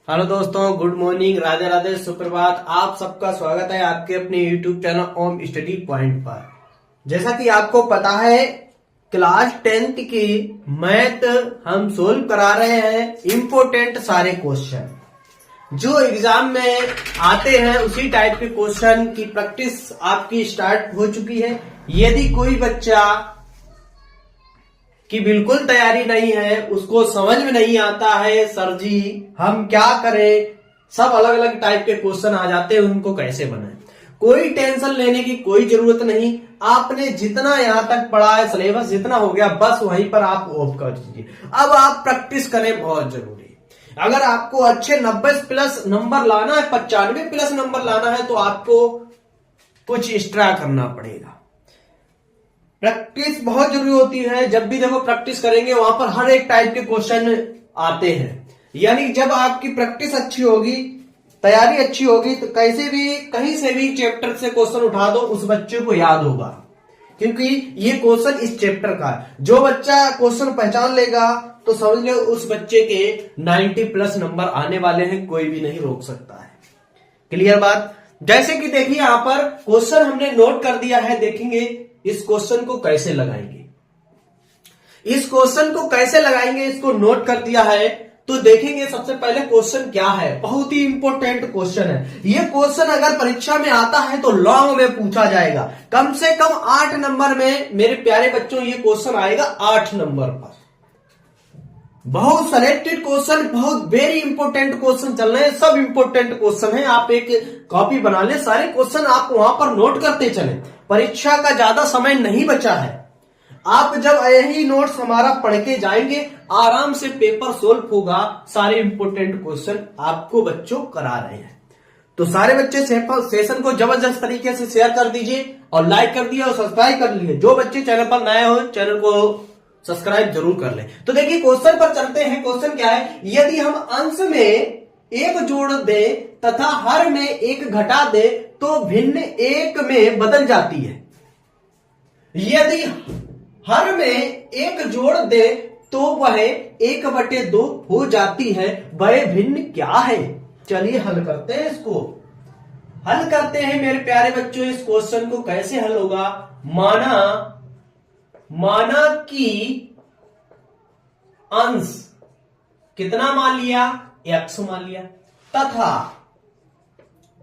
Hello दोस्तों, good morning, Radhe Radhe, सुप्रभात। आप सबका स्वागत है आपके अपने यूट्यूब चैनल ओम स्टडी पॉइंट पर। जैसा कि आपको पता है, क्लास 10th की मैथ हम सोल्व करा रहे हैं। इम्पोर्टेंट सारे क्वेश्चन जो एग्जाम में आते हैं उसी टाइप के क्वेश्चन की प्रैक्टिस आपकी स्टार्ट हो चुकी है। यदि कोई बच्चा कि बिल्कुल तैयारी नहीं है, उसको समझ में नहीं आता है सर जी हम क्या करें, सब अलग अलग टाइप के क्वेश्चन आ जाते हैं, उनको कैसे बनाएं, कोई टेंशन लेने की कोई जरूरत नहीं। आपने जितना यहां तक पढ़ा है, सिलेबस जितना हो गया, बस वहीं पर आप ऑफ कर दीजिए। अब आप प्रैक्टिस करें, बहुत जरूरी। अगर आपको अच्छे 90 प्लस नंबर लाना है, 95 प्लस नंबर लाना है, तो आपको कुछ एक्स्ट्रा करना पड़ेगा। प्रैक्टिस बहुत जरूरी होती है। जब भी देखो प्रैक्टिस करेंगे, वहां पर हर एक टाइप के क्वेश्चन आते हैं। यानी जब आपकी प्रैक्टिस अच्छी होगी, तैयारी अच्छी होगी, तो कैसे भी कहीं से भी चैप्टर से क्वेश्चन उठा दो, उस बच्चे को याद होगा, क्योंकि ये क्वेश्चन इस चैप्टर का है। जो बच्चा क्वेश्चन पहचान लेगा तो समझ लो उस बच्चे के 90 प्लस नंबर आने वाले हैं, कोई भी नहीं रोक सकता है। क्लियर बात। जैसे कि देखिए यहां पर क्वेश्चन हमने नोट कर दिया है। देखेंगे इस क्वेश्चन को कैसे लगाएंगे, इस क्वेश्चन को कैसे लगाएंगे, इसको नोट कर दिया है। तो देखेंगे सबसे पहले क्वेश्चन क्या है। बहुत ही इंपॉर्टेंट क्वेश्चन है ये। क्वेश्चन अगर परीक्षा में आता है तो लॉन्ग में पूछा जाएगा, कम से कम 8 नंबर में। मेरे प्यारे बच्चों, ये क्वेश्चन आएगा 8 नंबर पर। बहुत सिलेक्टेड क्वेश्चन, बहुत वेरी इंपॉर्टेंट क्वेश्चन चल रहे हैं, सब इंपॉर्टेंट क्वेश्चन है। आप एक कॉपी बना ले, सारे क्वेश्चन आप वहां पर नोट करते चले। परीक्षा का ज्यादा समय नहीं बचा है। आप जब यही नोट्स हमारा पढ़ के जाएंगे, आराम से पेपर सोल्व होगा। सारे इंपॉर्टेंट क्वेश्चन आपको बच्चों करा रहे हैं। तो सारे बच्चे सेशन को जबरदस्त तरीके से शेयर कर दीजिए और लाइक कर दिए और सब्सक्राइब कर लिए। जो बच्चे चैनल पर नए हो, चैनल को सब्सक्राइब जरूर कर लें। तो देखिए क्वेश्चन पर चलते हैं। क्वेश्चन क्या है। यदि हम अंश में एक जोड़ दे तथा हर में एक घटा दे तो भिन्न एक में बदल जाती है। यदि हर में एक जोड़ दे तो वह 1/2 हो जाती है, वह भिन्न क्या है। चलिए हल करते हैं। इसको हल करते हैं मेरे प्यारे बच्चों। इस क्वेश्चन को कैसे हल होगा। माना कि अंश कितना मान लिया, x मान लिया, तथा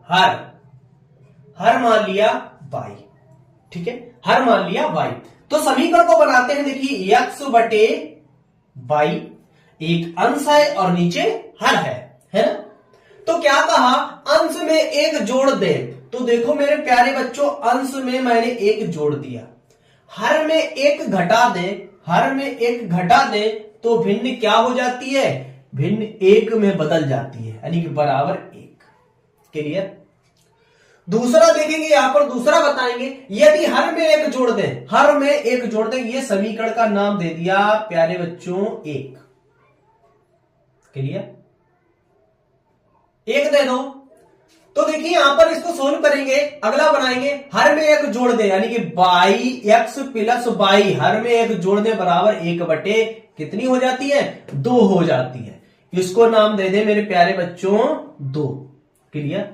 हर मान लिया y। ठीक है, हर मान लिया y। तो समीकरण को बनाते हैं। देखिए x/y, एक अंश है और नीचे हर है ना। तो क्या कहा, अंश में एक जोड़ दे। तो देखो मेरे प्यारे बच्चों, अंश में मैंने एक जोड़ दिया, हर में एक घटा दे, हर में एक घटा दे तो भिन्न क्या हो जाती है, भिन्न एक में बदल जाती है, यानी कि बराबर 1। क्लियर। दूसरा देखेंगे, यहां पर दूसरा बताएंगे। यदि हर में एक जोड़ दे, हर में एक जोड़ दे, ये समीकरण का नाम दे दिया प्यारे बच्चों 1। क्लियर, 1 दे दो। तो देखिए यहां पर इसको सोल्व करेंगे। अगला बनाएंगे, हर में एक जोड़ दे, यानी कि x प्लस y, हर में एक जोड़ दे बराबर 1/, कितनी हो जाती है, 2 हो जाती है। इसको नाम दे दे मेरे प्यारे बच्चों 2। क्लियर।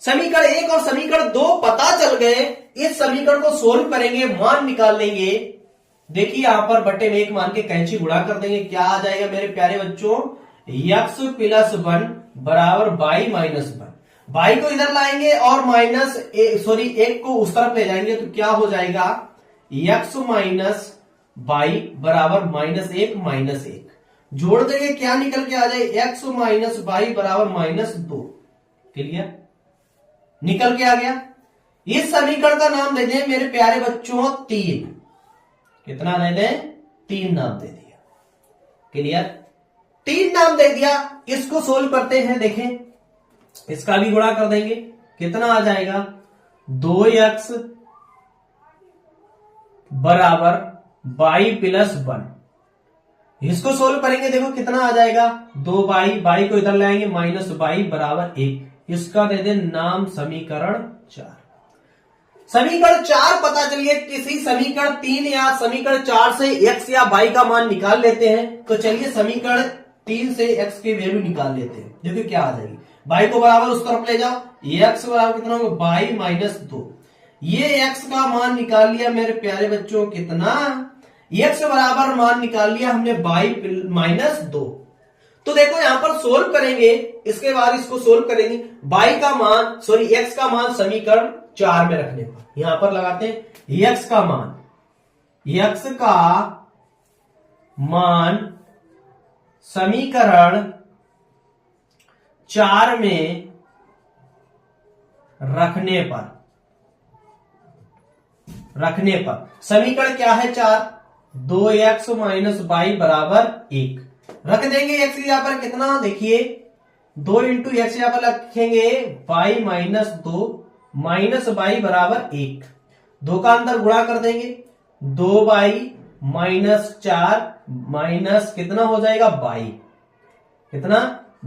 समीकरण 1 और समीकरण 2 पता चल गए। इस समीकरण को सोल्व करेंगे, मान निकाल लेंगे। देखिए यहां पर बटे में 1 मान के कैंची गुणा कर देंगे। क्या आ जाएगा मेरे प्यारे बच्चों, x प्लस 1 बराबर y माइनस 1। y को इधर लाएंगे और माइनस 1 को उस तरफ ले जाएंगे, तो क्या हो जाएगा, x माइनस y बराबर -1 -1। जोड़ देंगे, क्या निकल के आ जाए, x माइनस y बराबर -2। क्लियर, निकल के आ गया। इस समीकरण का नाम दे दें मेरे प्यारे बच्चों 3। कितना दे दें, 3 नाम दे दिया। क्लियर, 3 नाम दे दिया। इसको सोल्व करते हैं। देखें, इसका भी गुणा कर देंगे। कितना आ जाएगा, 2x बराबर y प्लस 1। इसको सोल्व करेंगे, देखो कितना आ जाएगा, 2y को इधर लाएंगे, माइनस y बराबर 1। इसका दे दें नाम समीकरण 4। समीकरण 4 पता चलिए। किसी समीकरण 3 या समीकरण 4 से x या y का मान निकाल लेते हैं। तो चलिए समीकरण 3 से x की वैल्यू निकाल लेते हैं। देखो क्या आ जाएगी, y को बराबर उस तरफ ले जाओ, x बराबर कितना होगा y माइनस 2। ये x का मान निकाल लिया मेरे प्यारे बच्चों, कितना, x बराबर मान निकाल लिया हमने y माइनस 2। तो देखो यहां पर सोल्व करेंगे, इसके बाद इसको सोल्व करेंगे, y का मान सॉरी x का मान समीकरण 4 में रखने पर यहां पर लगाते हैं x का मान, x का मान समीकरण 4 में रखने पर समीकरण क्या है 4, 2x माइनस वाई बराबर 1 रख देंगे। x यहां पर कितना देखिए 2 इंटू एक्स यहां पर रखेंगे y माइनस 2 माइनस वाई बराबर 1, 2 का अंदर गुणा कर देंगे, 2y माइनस 4 माइनस कितना हो जाएगा y, कितना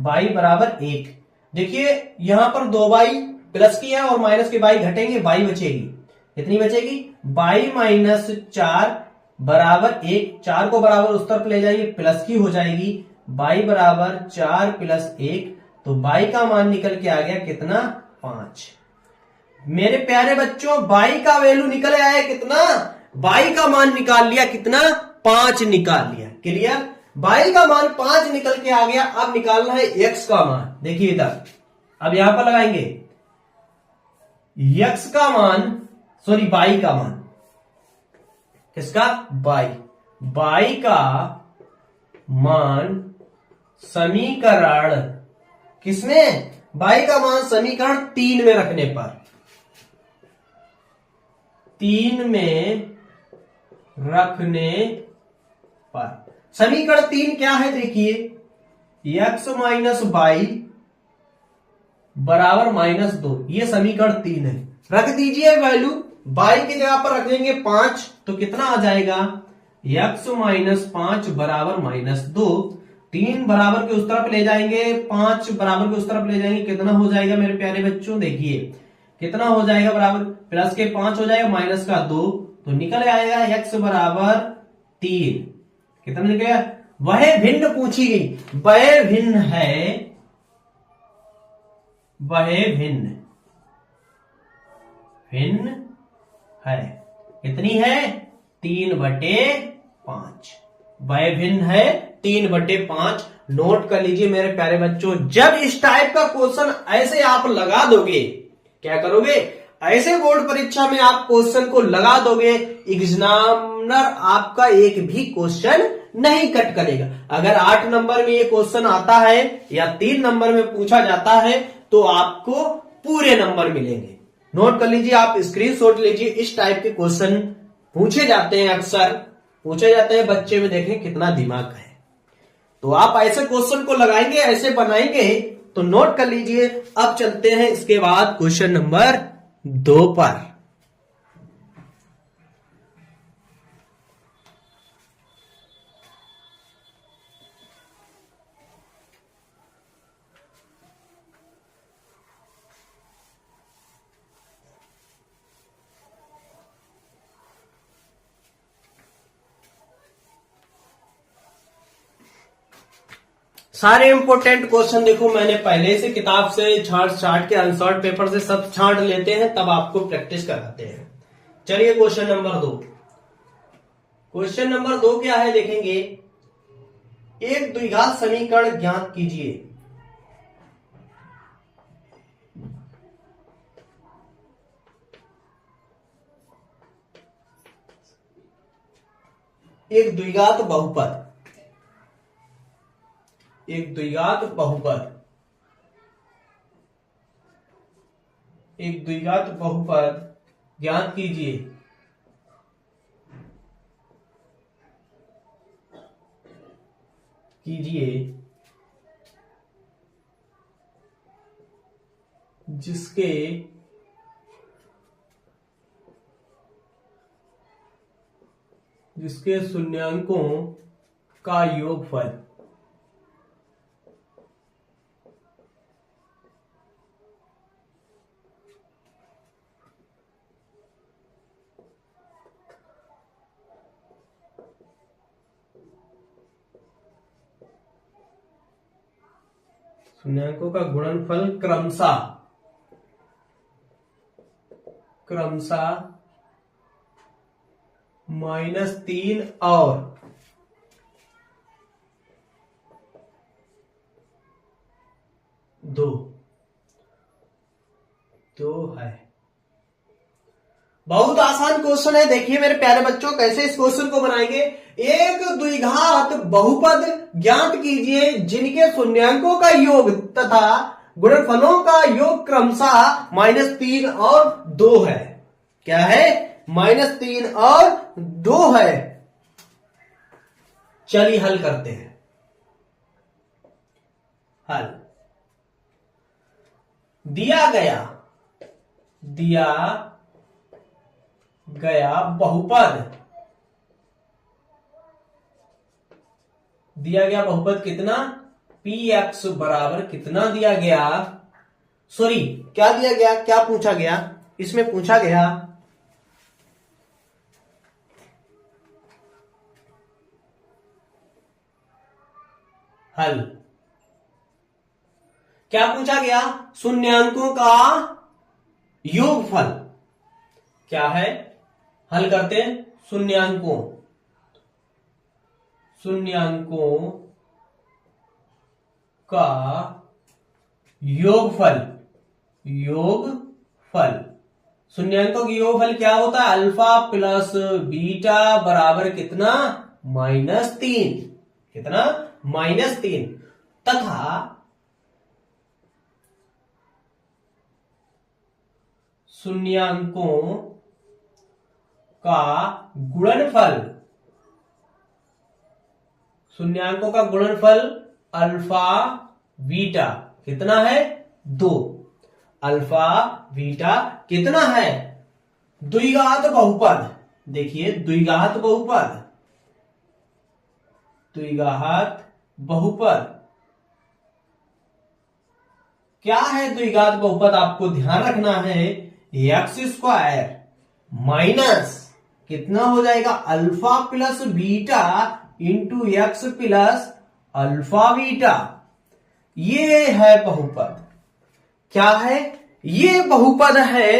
y बराबर 1। देखिए यहां पर 2y प्लस की है और माइनस के y घटेंगे, y बचेगी, कितनी बचेगी y माइनस 4 बराबर 1, 4 को बराबर उस तरफ ले जाइए प्लस की हो जाएगी, y बराबर 4 प्लस 1, तो y का मान निकल के आ गया कितना 5। मेरे प्यारे बच्चों y का वैल्यू निकल आया कितना, y का मान निकाल लिया कितना 5 निकाल लिया। क्लियर, y का मान 5 निकल के आ गया। अब निकालना है x का मान, देखिए इधर अब यहां पर लगाएंगे x का मान सॉरी y का मान, किसका y का मान समीकरण किसमें, y का मान समीकरण 3 में रखने पर, 3 में रखने पर समीकरण 3 क्या है देखिए x माइनस वाई बराबर माइनस 2, ये समीकरण 3 है। रख दीजिए वैल्यू, y की जगह पर रख देंगे 5, तो कितना आ जाएगा x माइनस 5 बराबर माइनस 2, 3 बराबर के उस तरफ ले जाएंगे, 5 बराबर के उस तरफ ले जाएंगे, कितना हो जाएगा मेरे प्यारे बच्चों, देखिए कितना हो जाएगा बराबर प्लस के 5 हो जाएगा माइनस का 2, तो निकल आएगा x बराबर 3, कितना निकलेगा। वह भिन्न पूछी गई, वह भिन्न है, वह भिन्न है, कितनी है 3/5, वह भिन्न है 3/5। नोट कर लीजिए मेरे प्यारे बच्चों, जब इस टाइप का क्वेश्चन ऐसे आप लगा दोगे, क्या करोगे, ऐसे बोर्ड परीक्षा में आप क्वेश्चन को लगा दोगे, एग्जामिनर आपका एक भी क्वेश्चन नहीं कट करेगा। अगर 8 नंबर में ये क्वेश्चन आता है या 3 नंबर में पूछा जाता है तो आपको पूरे नंबर मिलेंगे। नोट कर लीजिए, आप स्क्रीनशॉट लीजिए, इस टाइप के क्वेश्चन पूछे जाते हैं, अक्सर पूछे जाते हैं, बच्चे में देखें कितना दिमाग है। तो आप ऐसे क्वेश्चन को लगाएंगे, ऐसे बनाएंगे, तो नोट कर लीजिए। अब चलते हैं इसके बाद क्वेश्चन नंबर 2 पर। सारे इंपोर्टेंट क्वेश्चन देखो मैंने पहले से किताब से छाट के अनसॉर्ट पेपर से सब छांट लेते हैं, तब आपको प्रैक्टिस कराते हैं। चलिए क्वेश्चन नंबर 2, क्वेश्चन नंबर 2 क्या है देखेंगे, एक द्विघात समीकरण ज्ञात कीजिए। एक द्विघात बहुपद, एक द्विघात बहुपद, एक द्विघात बहुपद ज्ञात कीजिए। जिसके शून्यांकों का योगफल शून्यांकों का गुणनफल क्रमशः -3 और 2 है। बहुत आसान क्वेश्चन है। देखिए मेरे प्यारे बच्चों, कैसे इस क्वेश्चन को बनाएंगे। एक द्विघात बहुपद ज्ञात कीजिए जिनके शून्यांकों का योग तथा गुणनफलों का योग क्रमशः -3 और 2 है। क्या है? -3 और 2 है। चलिए हल करते हैं। हल दिया गया बहुपद कितना? px बराबर कितना दिया गया? सॉरी, क्या दिया गया? क्या पूछा गया? इसमें पूछा गया हल। क्या पूछा गया? शून्यांकों का योगफल। क्या है? हल करते हैं। शून्यांकों का योगफल। शून्यांकों की योगफल क्या होता है? अल्फा प्लस बीटा बराबर कितना? -3। कितना? -3 तथा शून्यांकों का गुणनफल अल्फा बीटा कितना है? 2। अल्फा बीटा कितना है? द्विघात बहुपद। देखिए द्विघात बहुपद क्या है? द्विघात बहुपद आपको ध्यान रखना है। x² माइनस कितना हो जाएगा? Alpha plus beta into x plus alpha beta. ये है बहुपद। क्या है? ये बहुपद है।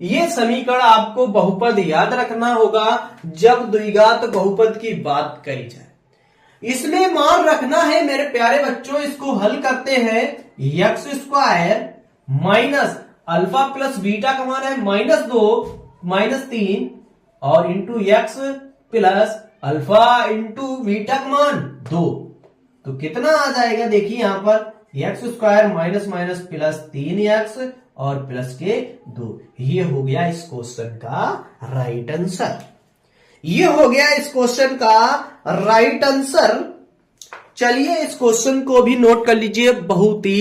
ये समीकरण आपको बहुपद याद रखना होगा जब द्विघात बहुपद की बात कही जाए। इसमें मान रखना है मेरे प्यारे बच्चों। इसको हल करते हैं। x² minus alpha plus beta का मान है -2 -3 और into x plus alpha into beta का मान 2। तो कितना आ जाएगा? देखिए यहां पर x² minus minus plus 3x और प्लस के 2। ये हो गया इस क्वेश्चन का राइट आंसर। Right answer. चलिए इस क्वेश्चन को भी नोट कर लीजिए। बहुत ही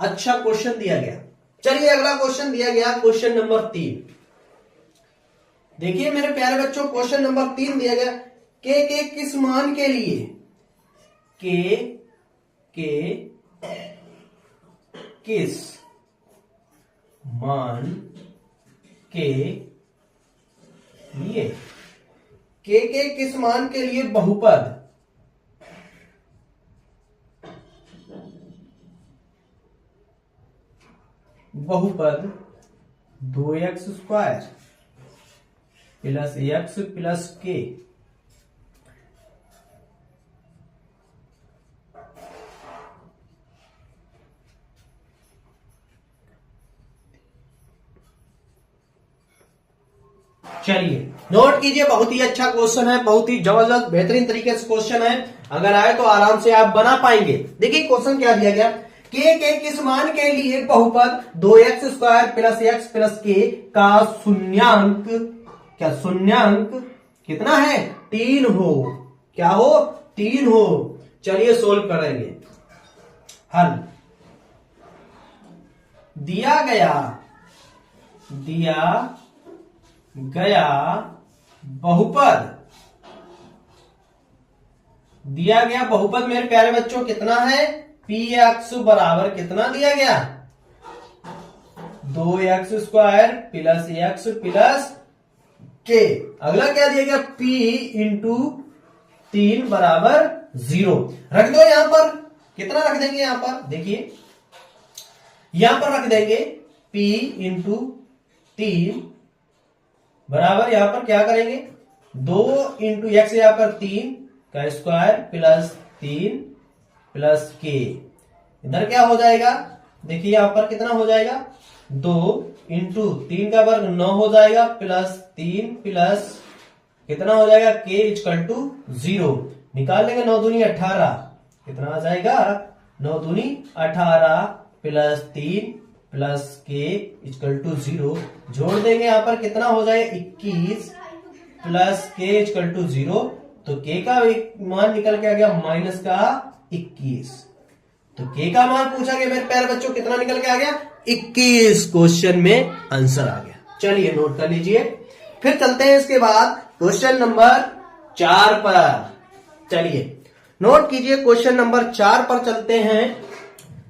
अच्छा क्वेश्चन दिया गया। चलिए अगला क्वेश्चन दिया गया, क्वेश्चन नंबर 3। देखिए मेरे प्यारे बच्चों, क्वेश्चन नंबर 3 दिया गया। के किस मान के लिए किस मान के लिए किस मान के लिए बहुपद बहुपद 2x² plus x plus k चलिए नोट कीजिए। बहुत ही अच्छा क्वेश्चन है, बहुत ही जबरदस्त बेहतरीन तरीके से क्वेश्चन है। अगर आए तो आराम से आप बना पाएंगे। देखिए क्वेश्चन क्या दिया गया। के किस मान के लिए बहुपद 2x² plus x plus k का शून्यांक कितना है? 3 हो। क्या हो? 3 हो। चलिए सोल्व करेंगे। हल दिया गया बहुपद मेरे प्यारे बच्चों कितना है? px बराबर कितना दिया गया? 2x² plus x plus k। अगला क्या दिया गया? p इंटू 3 बराबर 0। रख दो यहां पर। कितना रख देंगे यहां पर, देखिए यहां पर रख देंगे p इंटू 3 बराबर यहां पर क्या करेंगे 2 इंटू एक्स यहां पर 3 का स्क्वायर प्लस 3 प्लस के, इधर क्या हो जाएगा, देखिए यहां पर कितना हो जाएगा 2 इंटू 3 का वर्ग 9 हो जाएगा प्लस 3 प्लस कितना हो जाएगा के इक्वल टू 0, निकाल लेंगे 9 दूनी 18, कितना आ जाएगा 9 दूनी 18 प्लस 3 प्लस के इक्वल टू 0, जोड़ देंगे यहां पर कितना हो जाएगा 21 प्लस के इक्वल टू 0, तो के का मान निकल के आ गया माइनस का 21, तो के का मान पूछा गया मेरे प्यारे बच्चों कितना निकल के आ गया 21, क्वेश्चन में आंसर आ गया। चलिए नोट कर लीजिए, फिर चलते हैं इसके बाद क्वेश्चन नंबर 4 पर। चलिए नोट कीजिए, क्वेश्चन नंबर 4 पर चलते हैं।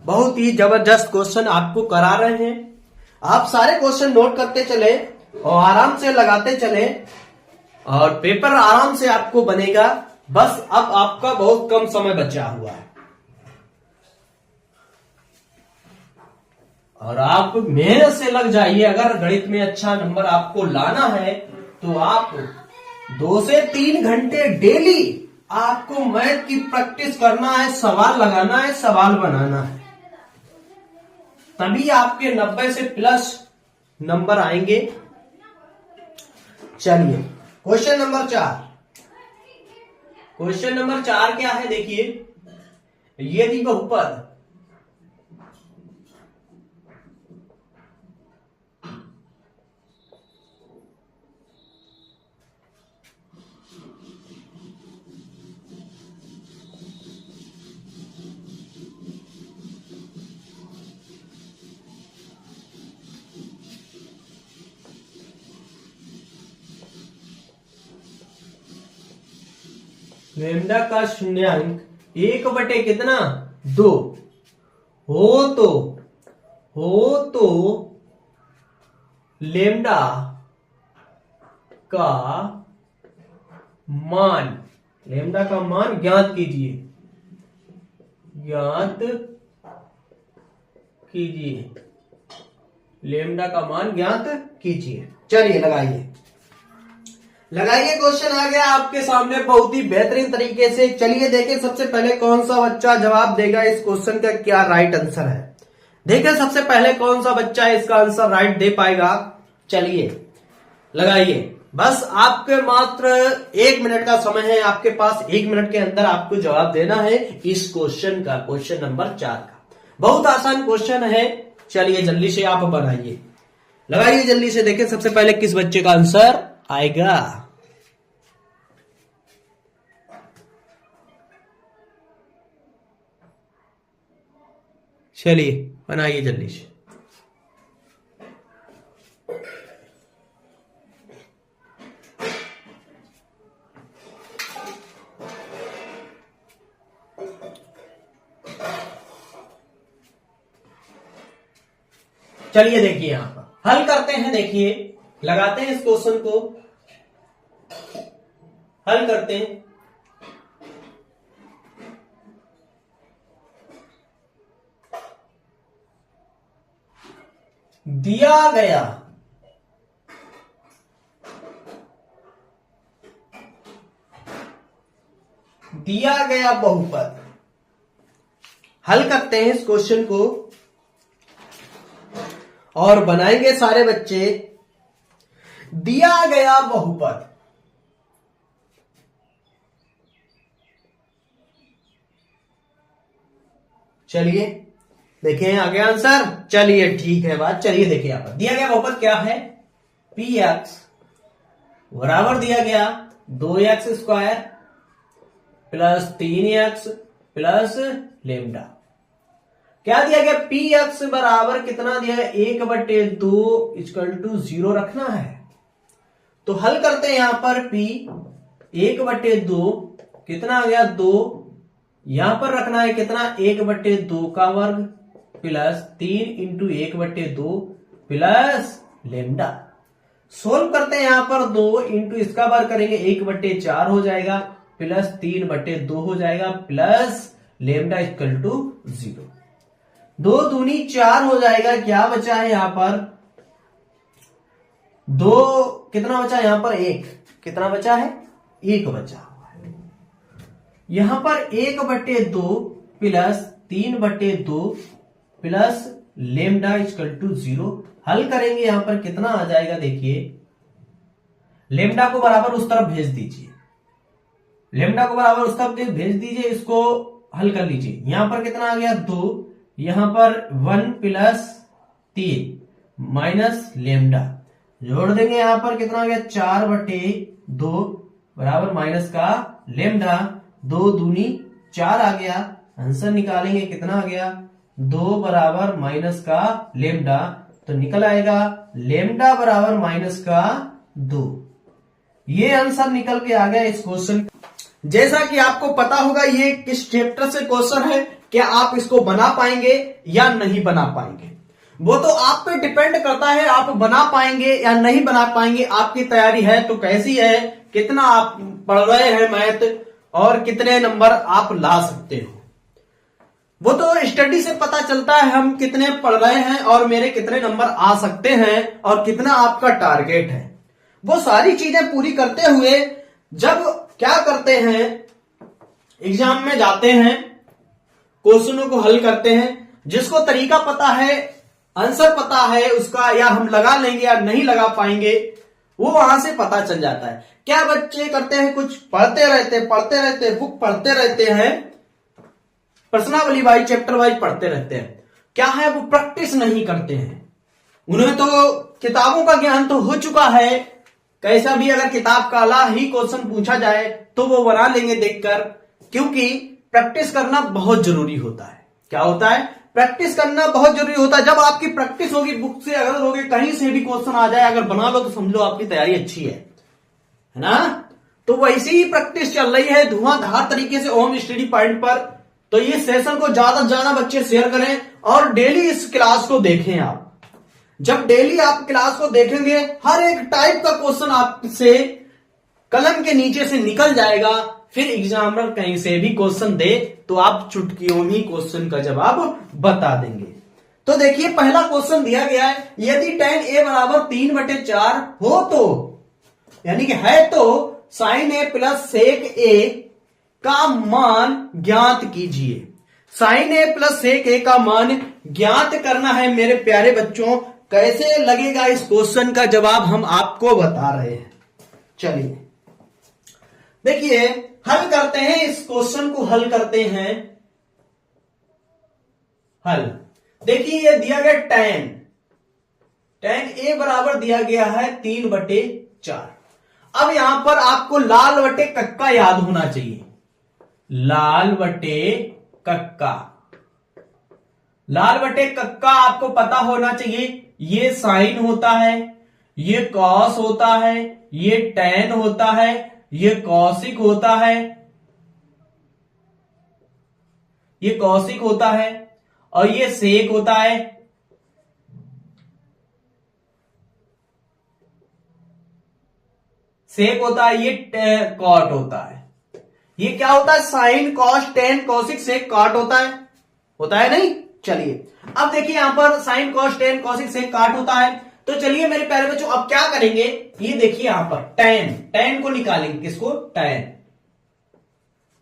बहुत ही जबरदस्त क्वेश्चन आपको करा रहे हैं, आप सारे क्वेश्चन नोट करते चले और आराम से लगाते चले और पेपर आराम से आपको बनेगा। बस अब आपका बहुत कम समय बचा हुआ है और आप मेहनत से लग जाइए। अगर गणित में अच्छा नंबर आपको लाना है तो आप 2 से 3 घंटे डेली आपको मैथ की प्रैक्टिस करना है, सवाल लगाना है, सवाल बनाना है, तभी आपके 90 से प्लस नंबर आएंगे। चलिए क्वेश्चन नंबर 4, क्वेश्चन नंबर 4 क्या है, देखिए यदि बहुपद लेमडा का शून्यांक 1 बटे कितना 2 हो तो लेमडा का मान ज्ञात कीजिए, लेमडा का मान ज्ञात कीजिए। चलिए लगाइए क्वेश्चन आ गया आपके सामने बहुत ही बेहतरीन तरीके से। चलिए देखें सबसे पहले कौन सा बच्चा जवाब देगा इस क्वेश्चन का, क्या राइट आंसर है। देखें सबसे पहले कौन सा बच्चा इसका आंसर राइट दे पाएगा। चलिए लगाइए, बस आपके मात्र 1 मिनट का समय है आपके पास, 1 मिनट के अंदर आपको जवाब देना है इस क्वेश्चन का, क्वेश्चन नंबर 4 का। बहुत आसान क्वेश्चन है, चलिए जल्दी से आप बनाइए, लगाइए जल्दी से। देखें सबसे पहले किस बच्चे का आंसर आएगा। चलिए बनाइए जल्दी से। चलिए देखिए यहां पर हल करते हैं, देखिए लगाते हैं इस क्वेश्चन को, हल करते हैं। दिया गया बहुपद, हल करते हैं इस क्वेश्चन को और बनाएंगे सारे बच्चे। दिया गया बहुपद, चलिए देखें आगे आंसर। चलिए ठीक है बात, चलिए देखिए यहां पर दिया गया बहुपद क्या है, पी एक्स बराबर दिया गया 2x square plus 3x plus lambda. क्या दिया गया, पी एक्स बराबर कितना दिया गया 1/2 इक्वल टू 0 रखना है। तो हल करते हैं यहां पर p 1/2 कितना आ गया 2, यहां पर रखना है कितना 1/2 का वर्ग plus 3 into 1/2 plus lambda. Solve करते हैं यहां पर 2 इंटू इसका वर्ग करेंगे 1/4 हो जाएगा प्लस 3/2 हो जाएगा प्लस लेमडा इक्वल टू 0। 2 दूनी 4 हो जाएगा। क्या बचा है यहां पर? 2 कितना बचा यहां पर? 1। कितना बचा है? 1 बचा हुआ है। यहां पर 1/2 plus 3/2 plus lambda equal to 0। हल करेंगे यहां पर कितना आ जाएगा? देखिए, लेमडा को बराबर उस तरफ भेज दीजिए, लेमडा को बराबर उस तरफ भेज दीजिए, इसको हल कर लीजिए। यहां पर कितना आ गया? 2। यहां पर 1 प्लस 3 माइनस लेमडा, जोड़ देंगे यहां पर कितना आ गया? 4/2 बराबर माइनस का लेमडा। 2 दूनी 4 आ गया। आंसर निकालेंगे कितना आ गया? 2 बराबर माइनस का लेमडा, तो निकल आएगा लेमडा बराबर माइनस का 2। ये आंसर निकल के आ गया इस क्वेश्चन। जैसा कि आपको पता होगा ये किस चैप्टर से क्वेश्चन है, क्या आप इसको बना पाएंगे या नहीं बना पाएंगे, वो तो आप पे डिपेंड करता है। आप बना पाएंगे या नहीं बना पाएंगे, आपकी तैयारी है तो कैसी है, कितना आप पढ़ रहे हैं मैथ, और कितने नंबर आप ला सकते हो, वो तो स्टडी से पता चलता है हम कितने पढ़ रहे हैं और मेरे कितने नंबर आ सकते हैं और कितना आपका टारगेट है। वो सारी चीजें पूरी करते हुए जब क्या करते हैं, एग्जाम में जाते हैं, क्वेश्चनों को हल करते हैं, जिसको तरीका पता है, आंसर पता है उसका, या हम लगा लेंगे या नहीं लगा पाएंगे, वो वहां से पता चल जाता है। क्या बच्चे करते हैं, कुछ पढ़ते रहते बुक पढ़ते रहते हैं, प्रश्नावली वाइज चैप्टर वाइज पढ़ते रहते हैं, क्या है वो प्रैक्टिस नहीं करते हैं। उन्हें तो किताबों का ज्ञान तो हो चुका है, कैसा भी अगर किताब का अला ही क्वेश्चन पूछा जाए तो वो बना लेंगे देखकर, क्योंकि प्रैक्टिस करना बहुत जरूरी होता है। क्या होता है? प्रैक्टिस करना बहुत जरूरी होता है। जब आपकी प्रैक्टिस होगी, बुक से अगर होगी, कहीं से भी क्वेश्चन आ जाए अगर बना लो तो समझ लो आपकी तैयारी अच्छी है ना। तो वैसी ही प्रैक्टिस चल रही है धुआंधार तरीके से होम स्टडी पॉइंट पर। तो ये सेशन को ज्यादा से ज्यादा बच्चे शेयर करें और डेली इस क्लास को देखें आप। जब डेली आप क्लास को देखेंगे, हर एक टाइप का क्वेश्चन आपसे कलम के नीचे से निकल जाएगा। फिर एग्जामिनर कहीं से भी क्वेश्चन दे तो आप चुटकियों में क्वेश्चन का जवाब बता देंगे। तो देखिए, पहला क्वेश्चन दिया गया है, यदि tan a बराबर 3/4 हो तो, यानी कि है तो sin a plus sec a का मान ज्ञात कीजिए। sin a plus sec a का मान ज्ञात करना है मेरे प्यारे बच्चों। कैसे लगेगा इस क्वेश्चन का जवाब हम आपको बता रहे हैं। चलिए देखिए, हल करते हैं इस क्वेश्चन को, हल करते हैं। हल देखिए, ये दिया गया tan a बराबर दिया गया है 3/4। अब यहां पर आपको लाल बटे कक्का याद होना चाहिए। लाल बटे कक्का, लाल बटे कक्का आपको पता होना चाहिए। ये साइन होता है, ये कॉस होता है, ये टैन होता है, ये कौशिक होता है, ये कौशिक होता है, और ये सेक होता है। सेक होता है, ये कॉट होता है। ये क्या होता है? Sine cos tan cosec sec cot होता है नहीं। चलिए अब देखिए, यहां पर sine cos tan cosec sec cot होता है। तो चलिए मेरे प्यारे बच्चों, अब क्या करेंगे, ये देखिए यहां पर टैन को निकालेंगे। किसको?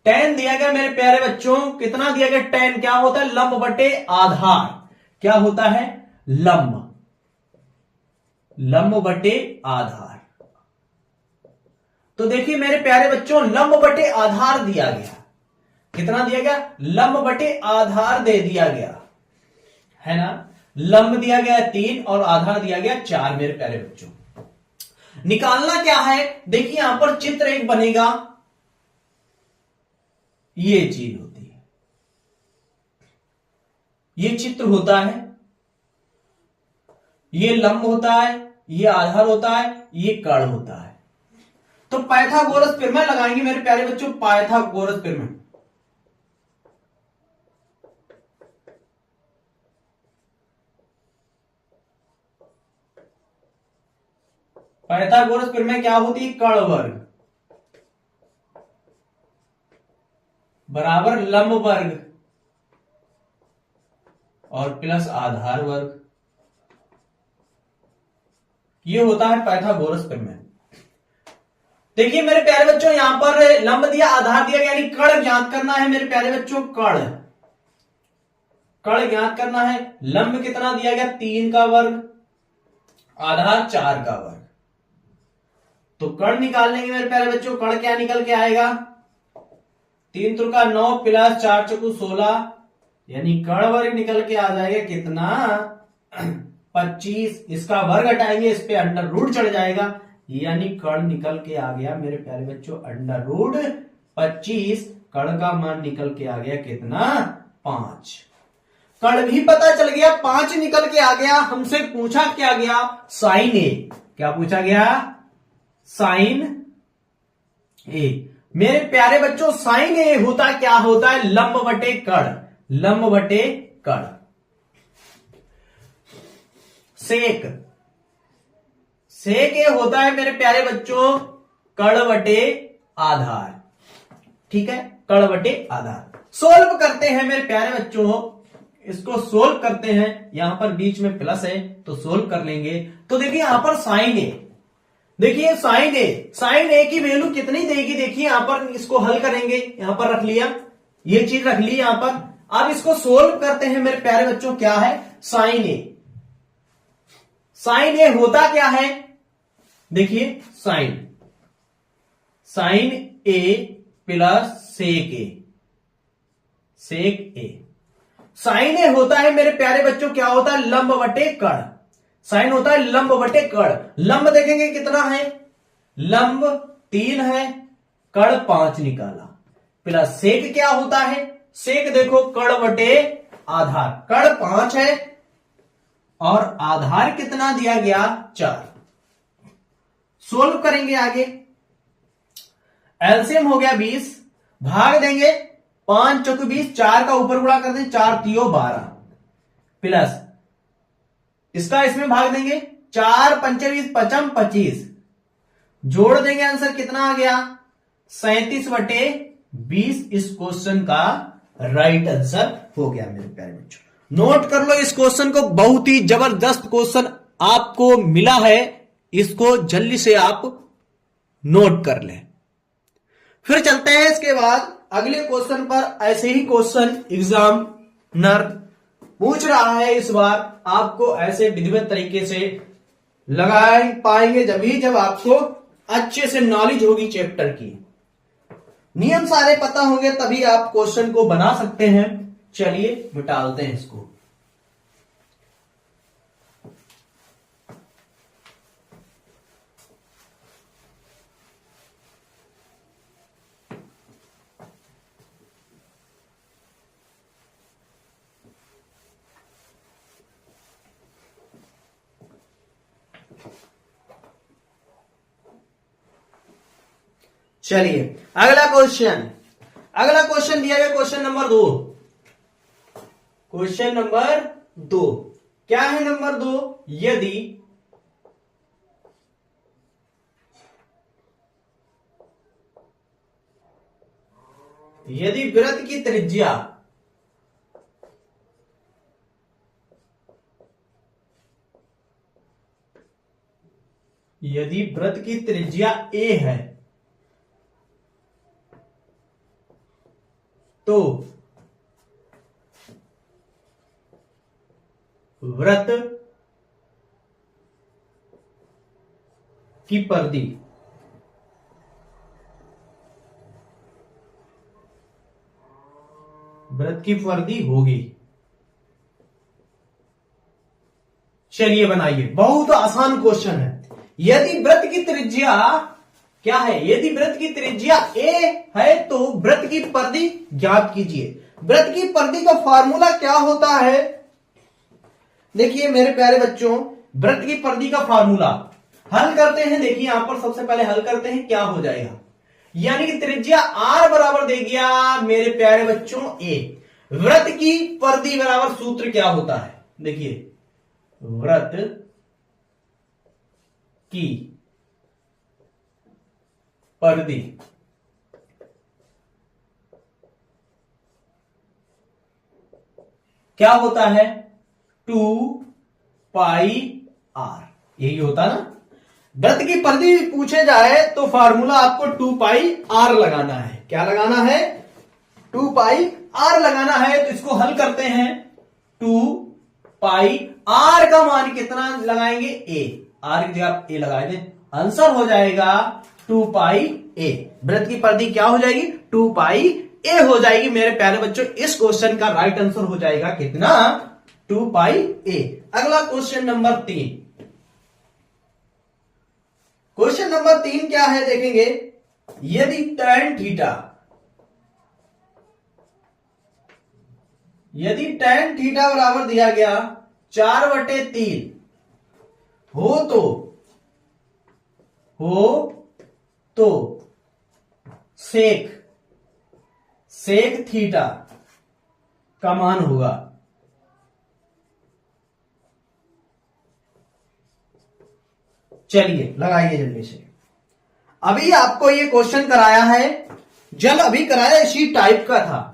टैन दिया गया मेरे प्यारे बच्चों, कितना दिया गया? टैन क्या होता है? लंब बटे आधार। क्या होता है? लंब बटे आधार। तो देखिए मेरे प्यारे बच्चों, लंब बटे आधार दिया गया। कितना दिया गया? लंब बटे आधार दे दिया गया है ना। लंब दिया गया 3 और आधार दिया गया 4 मेरे प्यारे बच्चों। निकालना क्या है? देखिए यहां पर चित्र एक बनेगा, ये चीज होती है, ये चित्र होता है, ये लंब होता है, ये आधार होता है, ये कर्ण होता है। तो पाइथागोरस प्रमेय लगाएंगे मेरे प्यारे बच्चों, पाइथागोरस प्रमेय। पाइथागोरस प्रमेय क्या होती है? कर्ण वर्ग बराबर लंब वर्ग और प्लस आधार वर्ग। ये होता है पाइथागोरस प्रमेय। देखिए मेरे प्यारे बच्चों, यहां पर लंब दिया, आधार दिया, यानी कण ज्ञात करना है मेरे प्यारे बच्चों। कण ज्ञात करना है। लंब कितना दिया गया, 3 का वर्ग, आधार 4 का वर्ग। तो कण निकालने के मेरे प्यारे बच्चों, कण क्या निकल के आएगा, 3 त्रिका 9 प्लस 4 चौकू 16, यानी कण वर्ग निकल के आ जाएगा कितना, 25। इसका वर्ग हटाएंगे, इस पे अंडर रूट चढ़ जाएगा, यानी कण निकल के आ गया मेरे प्यारे बच्चों अंडर रूट 25। कण का मान निकल के आ गया कितना, 5। कण भी पता चल गया, 5 निकल के आ गया। हमसे पूछा क्या गया, साइन ए। क्या पूछा गया, साइन ए। मेरे प्यारे बच्चों साइन ए होता क्या होता है, लंब बटे कण, लंब बटे कण। सेक, सेक ए होता है मेरे प्यारे बच्चों कण बटे आधार। ठीक है, कण बटे आधार। सोल्व करते हैं मेरे प्यारे बच्चों, इसको सोल्व करते हैं। यहां पर बीच में प्लस है तो सोल्व कर लेंगे। तो देखिए यहां पर साइन ए, देखिए साइन ए की वैल्यू कितनी देगी, देखिए यहां पर इसको हल करेंगे, यहां पर रख लिया, ये चीज रख ली यहां पर। अब इसको सोल्व करते हैं मेरे प्यारे बच्चों। क्या है साइन ए, साइन ए होता क्या है, देखिए साइन ए प्लस सेक ए, सेक ए। साइन ए होता है मेरे प्यारे बच्चों क्या होता है, लंब बटे कण। साइन होता है लंब बटे कण। लंब देखेंगे कितना है, लंब 3 है, कण 5 निकाला, प्लस सेक क्या होता है, सेक देखो कण बटे आधार। कण 5 है और आधार कितना दिया गया, 4। सोल्व करेंगे आगे, एलसीएम हो गया 20, भाग देंगे 5 चौक 20, 4 का ऊपर गुणा कर दें, 4 तियो 12, प्लस इसका इसमें भाग देंगे, 4 पंचे 20, 55 25, जोड़ देंगे, आंसर कितना आ गया, 37 बटे 20। इस क्वेश्चन का राइट आंसर हो गया मेरे प्यारे बच्चों। नोट कर लो इस क्वेश्चन को, बहुत ही जबरदस्त क्वेश्चन आपको मिला है, इसको जल्दी से आप नोट कर लें। फिर चलते हैं इसके बाद अगले क्वेश्चन पर। ऐसे ही क्वेश्चन एग्जामिनर पूछ रहा है, इस बार आपको ऐसे विधिवत तरीके से लगा पाएंगे जब आपको अच्छे से नॉलेज होगी चैप्टर की, नियम सारे पता होंगे, तभी आप क्वेश्चन को बना सकते हैं। चलिए मिटालते हैं इसको। चलिए अगला क्वेश्चन दिया गया, क्वेश्चन नंबर 2। क्वेश्चन नंबर 2 क्या है, नंबर 2, यदि वृत्त की त्रिज्या a है तो वृत्त की परिधि होगी। चलिए बनाइए, बहुत आसान क्वेश्चन है। यदि वृत्त की त्रिज्या क्या है, यदि वृत्त की त्रिज्या a है तो वृत्त की परिधि ज्ञात कीजिए। वृत्त की परिधि का फार्मूला क्या होता है, देखिए मेरे प्यारे बच्चों, वृत्त की परिधि का फार्मूला हल करते हैं। देखिए यहां पर सबसे पहले हल करते हैं, क्या हो जाएगा, यानी कि त्रिज्या r बराबर दे गया मेरे प्यारे बच्चों a। वृत्त की परिधि बराबर सूत्र क्या होता है, देखिए वृत्त की परिधि क्या होता है 2πr, यही होता ना। वृत्त की परिधि पूछे जाए तो फार्मूला आपको 2πr लगाना है। क्या लगाना है 2πr लगाना है। तो इसको हल करते हैं। 2πr का मान कितना लगाएंगे a, r की जगह आप a लगाए थे, आंसर हो जाएगा 2πa। वृत्त की परिधि क्या हो जाएगी 2πa हो जाएगी मेरे प्यारे बच्चों। इस क्वेश्चन का राइट आंसर हो जाएगा कितना 2πa। अगला क्वेश्चन नंबर 3। क्वेश्चन नंबर 3 क्या है देखेंगे। यदि tan थीटा, यदि tan थीटा बराबर दिया गया 4/3 हो तो सेक थीटा का मान होगा। चलिए लगाइए जल्दी से। अभी आपको ये क्वेश्चन कराया है, जल अभी कराया इसी टाइप का था।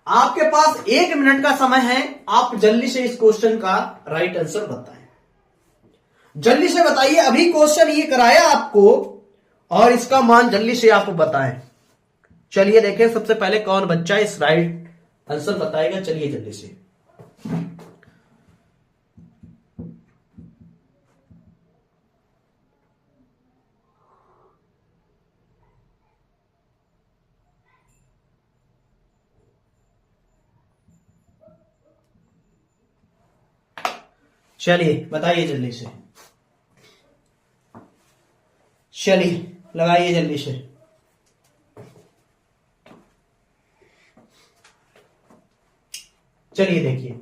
आपके पास 1 मिनट का समय है, आप जल्दी से इस क्वेश्चन का राइट आंसर बताएं। जल्दी से बताइए, अभी क्वेश्चन ये कराया आपको और इसका मान जल्दी से आप बताएं। चलिए देखें सबसे पहले कौन बच्चा इस राइट आंसर बताएगा। चलिए जल्दी से। चलिए बताइए जल्दी से। चलिए लगाइए जल्दी से। चलिए देखिए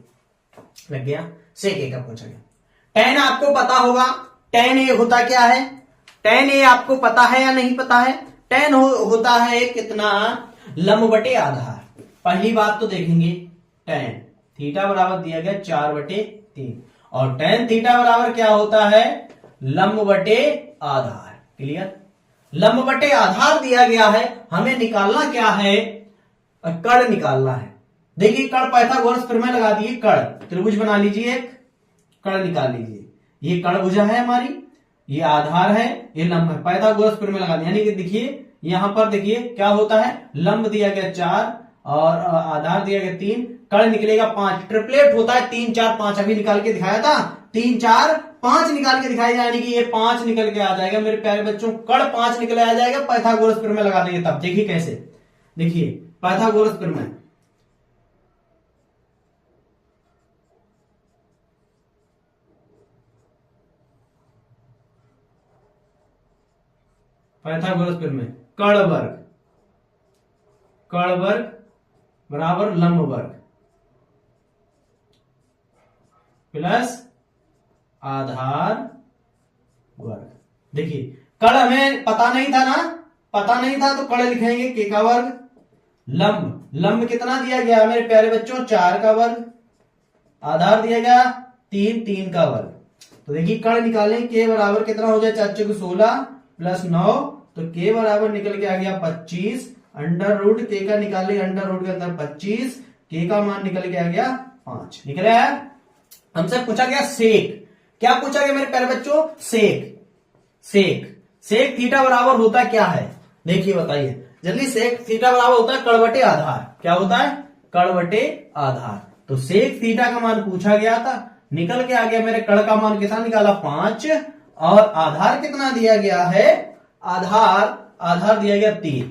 लग गया। सेक ए का पूछा गया। tan आपको पता होगा, tan ए होता क्या है। tan ए आपको पता है या नहीं पता है। tan होता है कितना लंब बटे आधार। पहली बात तो देखेंगे tan थीटा बराबर दिया गया 4/3 और tan थीटा बराबर क्या होता है लंब बटे आधार। क्लियर। लंब बटे आधार दिया गया है, हमें निकालना क्या है कर्ण निकालना है। देखिए कर्ण पाइथागोरस प्रमेय लगा दिए, कर्ण त्रिभुज बना लीजिए, एक कर्ण निकाल लीजिए। ये कर्ण भुजा है हमारी, ये आधार है, ये लंब है। पाइथागोरस प्रमेय लगा दिया, यानी कि देखिए यहां पर देखिए क्या होता है लंब दिया गया 4 और आधार दिया गया 3, कर्ण निकलेगा 5। ट्रिपलेट होता है 3 4 5, अभी निकाल के दिखाया था 3 4 5 निकाल के दिखाया, यानी कि ये 5 निकल के आ जाएगा मेरे प्यारे बच्चों। कर्ण 5 निकल आ जाएगा। पाइथागोरस प्रमेय लगा देंगे तब। देखिए कैसे, देखिए पाइथागोरस प्रमेय। पाइथागोरस प्रमेय कर्ण वर्ग बराबर लंब वर्ग प्लस आधार वर्ग। देखिए कर्ण हमें पता नहीं था ना, पता नहीं था तो कर्ण लिखेंगे के का वर्ग। लंब कितना दिया गया मेरे प्यारे बच्चों 4 का वर्ग, आधार दिया गया 3 का वर्ग। तो देखिए कर्ण निकालें के बराबर कितना हो जाए 4 को 16 प्लस 9, तो के बराबर निकल के आ गया 25। अंडर रूट के का निकाले, अंडर रूट के अंदर 25, के का मान निकल के आ गया 5। निकल आया। हमसे पूछा गया सेक। क्या पूछा गया मेरे प्यारे बच्चों सेक थीटा बराबर होता क्या है। देखिए बताइए जल्दी। सेक थीटा बराबर होता है कर्ण बटे आधार। क्या होता है कर्ण बटे आधार। तो सेक थीटा का मान पूछा गया था, निकल के आ गया मेरे कर्ण का मान कितना निकाला 5 और आधार कितना दिया गया है आधार दिया गया 3,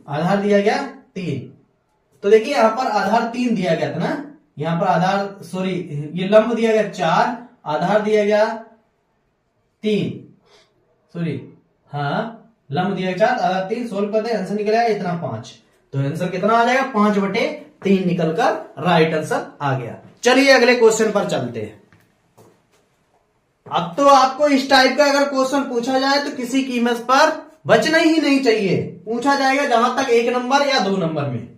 आधार दिया गया 3। तो देखिए यहां पर आधार 3 दिया गया था ना, यहां पर आधार सॉरी ये लंब दिया गया 4, आधार दिया गया 3, सॉरी हाँ लंब दिया गया 4 आधार 3, सोल्व करते हैं आंसर निकल आया इतना 5। तो आंसर कितना आ जाएगा 5/3 निकलकर राइट आंसर आ गया। चलिए अगले क्वेश्चन पर चलते हैं। अब तो आपको इस टाइप का अगर क्वेश्चन पूछा जाए तो किसी कीमत पर बचना ही नहीं चाहिए, पूछा जाएगा जहां तक 1 नंबर या 2 नंबर में।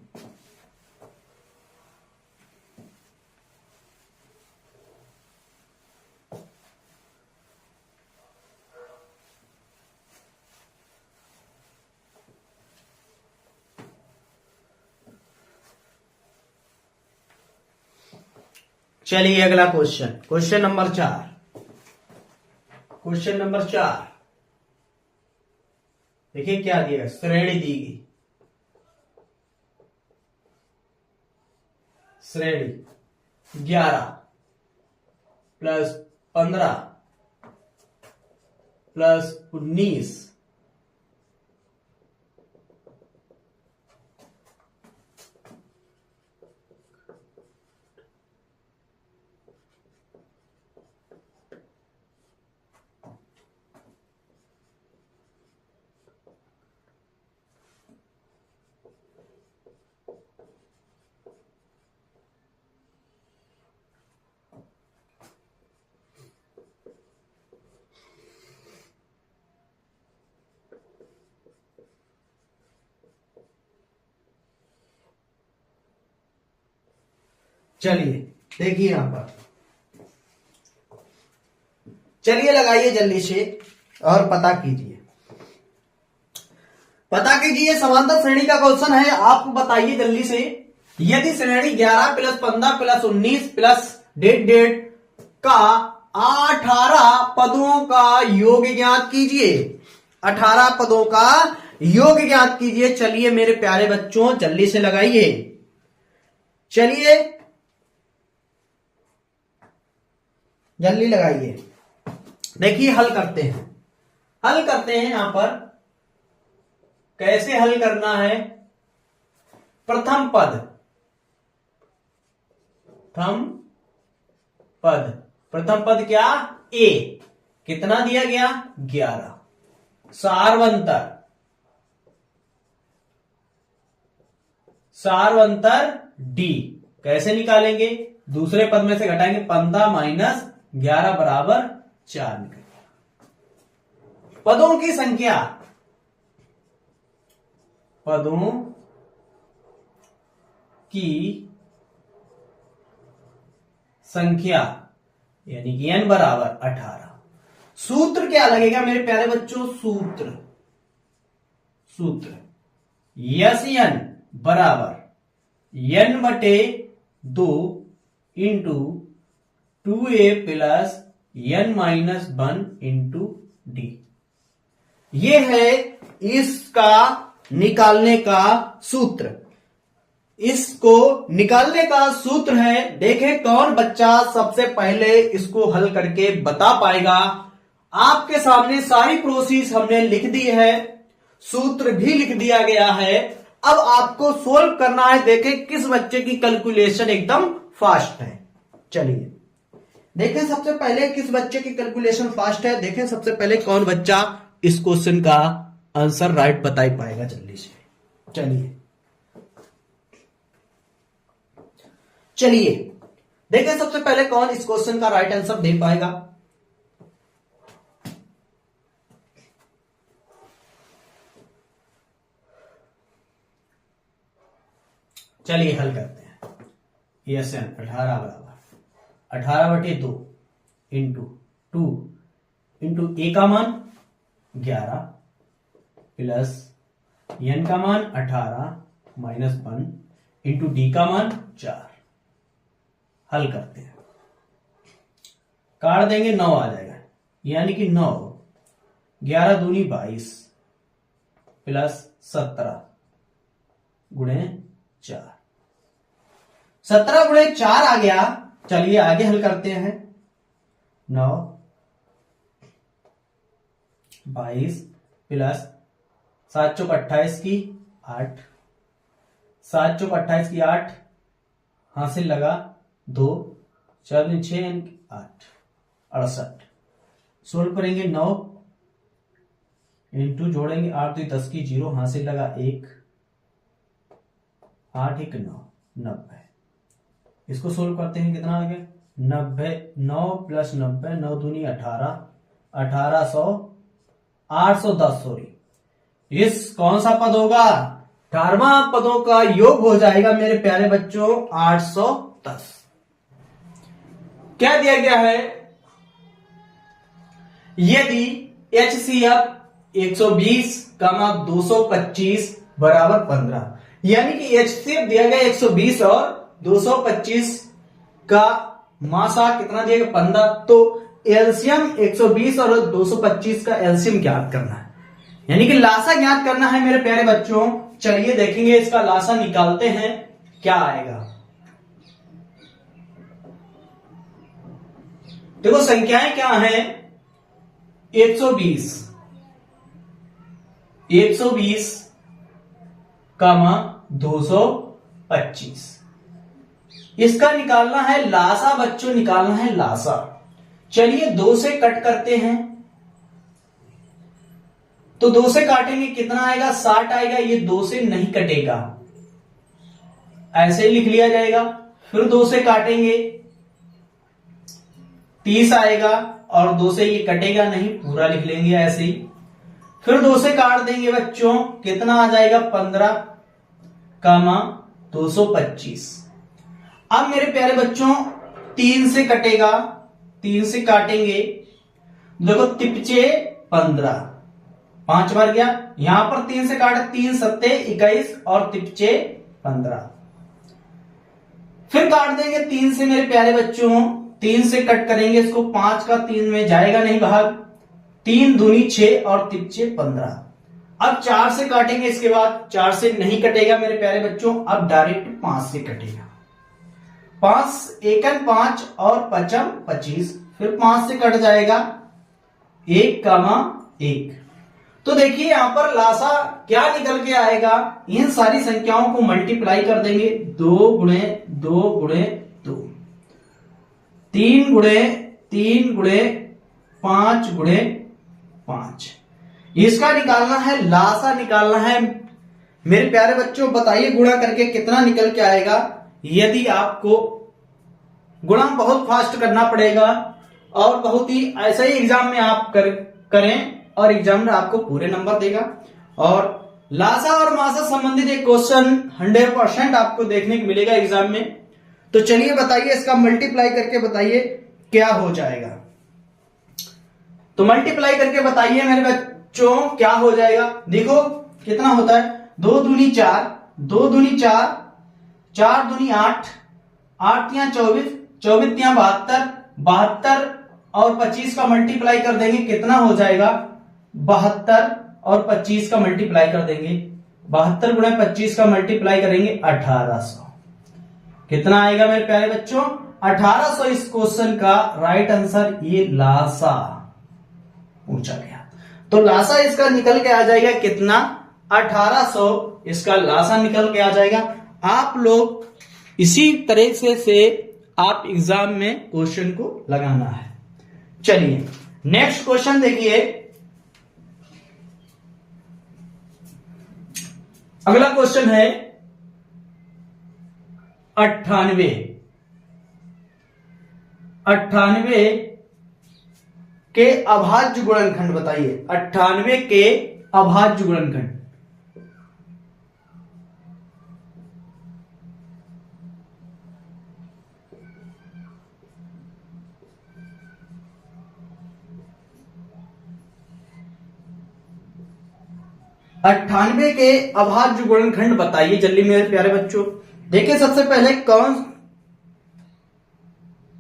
चलिए अगला question, question number 4। Question number 4 देखिए क्या दिया है, श्रेणी दी गई, श्रेणी 11 प्लस 15 प्लस 19 चलिए देखिए यहां पर, चलिए लगाइए जल्दी से और पता कीजिए, पता कीजिए। समांतर श्रेणी का क्वेश्चन है, आप बताइए जल्दी से। यदि श्रेणी 11 प्लस 15 प्लस 19 प्लस डेढ़ का 18 पदों का योग ज्ञात कीजिए, 18 पदों का योग ज्ञात कीजिए। चलिए मेरे प्यारे बच्चों जल्दी से लगाइए, चलिए जल्दी लगाइए। देखिए हल करते हैं, हल करते हैं। यहां पर कैसे हल करना है, प्रथम पद, प्रथम पद क्या, ए, कितना दिया गया 11, सारवंतर डी कैसे निकालेंगे, दूसरे पद में से घटाएंगे, 15 माइनस 11 बराबर 4 निकलेगा। पदों की संख्या, पदों की संख्या यानी कि n बराबर 18। सूत्र क्या लगेगा मेरे प्यारे बच्चों, सूत्र यस n बराबर n बटे 2 into 2a plus n minus 1 into D. ये है इसका निकालने का सूत्र, इसको निकालने का सूत्र है। देखें कौन बच्चा सबसे पहले इसको हल करके बता पाएगा। आपके सामने सारी प्रोसेस हमने लिख दी है, सूत्र भी लिख दिया गया है। अब आपको सोल्व करना है, देखें किस बच्चे की कैलकुलेशन एकदम फास्ट है। चलिए देखें सबसे पहले किस बच्चे की कैलकुलेशन फास्ट है। देखें सबसे पहले कौन बच्चा इस क्वेश्चन का आंसर राइट बता ही पाएगा जल्दी से। चलिए देखें सबसे पहले कौन इस क्वेश्चन का राइट आंसर दे पाएगा। चलिए हल करते हैं। यस एन 18 बराबर 18 बटे 2 इंटू 2 इंटू ए का मान 11 प्लस एन का मान 18 माइनस 1 इंटू डी का मान 4। हल करते हैं, काट देंगे 9 आ जाएगा, यानी कि 9 11 दूनी 22 प्लस 17 गुणे 4, 17 गुणे 4 आ गया। चलिए आगे हल करते हैं। 9 22 प्लस 7 चौक 28 की 8, 7 चौक 28 की 8, हासिल लगा 2 4 6 8 68। सोल्व करेंगे 9 इंटू जोड़ेंगे 8 तो 10 की 0, हासिल लगा 1 8 1 9 90। इसको सोल्व करते हैं, कितना आ गया 90, 9 प्लस 90 9 दूनी 18 1800 810 सॉरी। इस कौन सा पद होगा, 18 पदों का योग हो जाएगा मेरे प्यारे बच्चों 810। क्या दिया गया है, यदि HCF 120 कमा 225 बराबर 15, यानी कि HCF दिया गया 120 और 225 का मासा कितना दिया गया 15। तो एलसीएम 120 और 225 का एलसीएम ज्ञात करना है, यानी कि लासा ज्ञात करना है मेरे प्यारे बच्चों। चलिए देखेंगे इसका लासा निकालते हैं क्या आएगा। देखो संख्याएं क्या हैं, 120 कामा 225, इसका निकालना है लासा बच्चों, निकालना है लासा। चलिए 2 से कट करते हैं, तो 2 से काटेंगे कितना आएगा 60 आएगा, ये 2 से नहीं कटेगा, ऐसे ही लिख लिया जाएगा। फिर 2 से काटेंगे 30 आएगा, और 2 से ये कटेगा नहीं, पूरा लिख लेंगे ऐसे ही। फिर 2 से काट देंगे बच्चों, कितना आ जाएगा 15 कामा 225। अब मेरे प्यारे बच्चों 3 से कटेगा, 3 से काटेंगे, देखो तिपचे 15, 5 बार गया, यहां पर 3 से काटे, 3 सत्ते 21 और तिपचे 15। फिर काट देंगे 3 से मेरे प्यारे बच्चों, 3 से कट करेंगे इसको, 5 का 3 में जाएगा नहीं भाग, 3 दूनी 6 और तिपचे 15। अब 4 से काटेंगे, इसके बाद 4 से नहीं कटेगा मेरे प्यारे बच्चों, अब डायरेक्ट 5 से कटेगा। 5 एकन 5 और 5 25, फिर 5 से कट जाएगा 1 कामा 1। तो देखिए यहां पर लासा क्या निकल के आएगा, इन सारी संख्याओं को मल्टीप्लाई कर देंगे, 2 गुणे 2 गुणे 2, 3 गुणे 3 गुणे 5 गुणे 5, इसका निकालना है लासा, निकालना है मेरे प्यारे बच्चों। बताइए गुणा करके कितना निकल के आएगा। यदि आपको गुणा बहुत फास्ट करना पड़ेगा और बहुत ही ऐसा ही एग्जाम में आप करें और एग्जामिनर आपको पूरे नंबर देगा। और लासा और मासा संबंधित एक क्वेश्चन 100% आपको देखने को मिलेगा एग्जाम में। तो चलिए बताइए, इसका मल्टीप्लाई करके बताइए क्या हो जाएगा। तो मल्टीप्लाई करके बताइए मेरे बच्चों क्या हो जाएगा। देखो कितना होता है, 2 दूनी 4, 2 दूनी 4, 4 दूनी 8, 8 तियां 24, 24 तियां 72, 72 और 25 का मल्टीप्लाई कर देंगे, कितना हो जाएगा 72 और 25 का मल्टीप्लाई कर देंगे, 72 गुणे 25 का मल्टीप्लाई करेंगे 1800। कितना आएगा मेरे प्यारे बच्चों 1800। इस क्वेश्चन का राइट आंसर ये लासा पूछा गया। तो लासा इसका निकल के आ जाएगा कितना 1800, इसका लासा निकल के आ जाएगा। आप लोग इसी तरह से आप एग्जाम में क्वेश्चन को लगाना है। चलिए नेक्स्ट क्वेश्चन देखिए। अगला क्वेश्चन है 98 के अभाज्य गुणनखंड बताइए। 98 के अभाज्य गुणनखंड। अट्ठानवे के अभाज्य गुणनखंड बताइए जल्दी मेरे प्यारे बच्चों। देखिए सबसे पहले कौन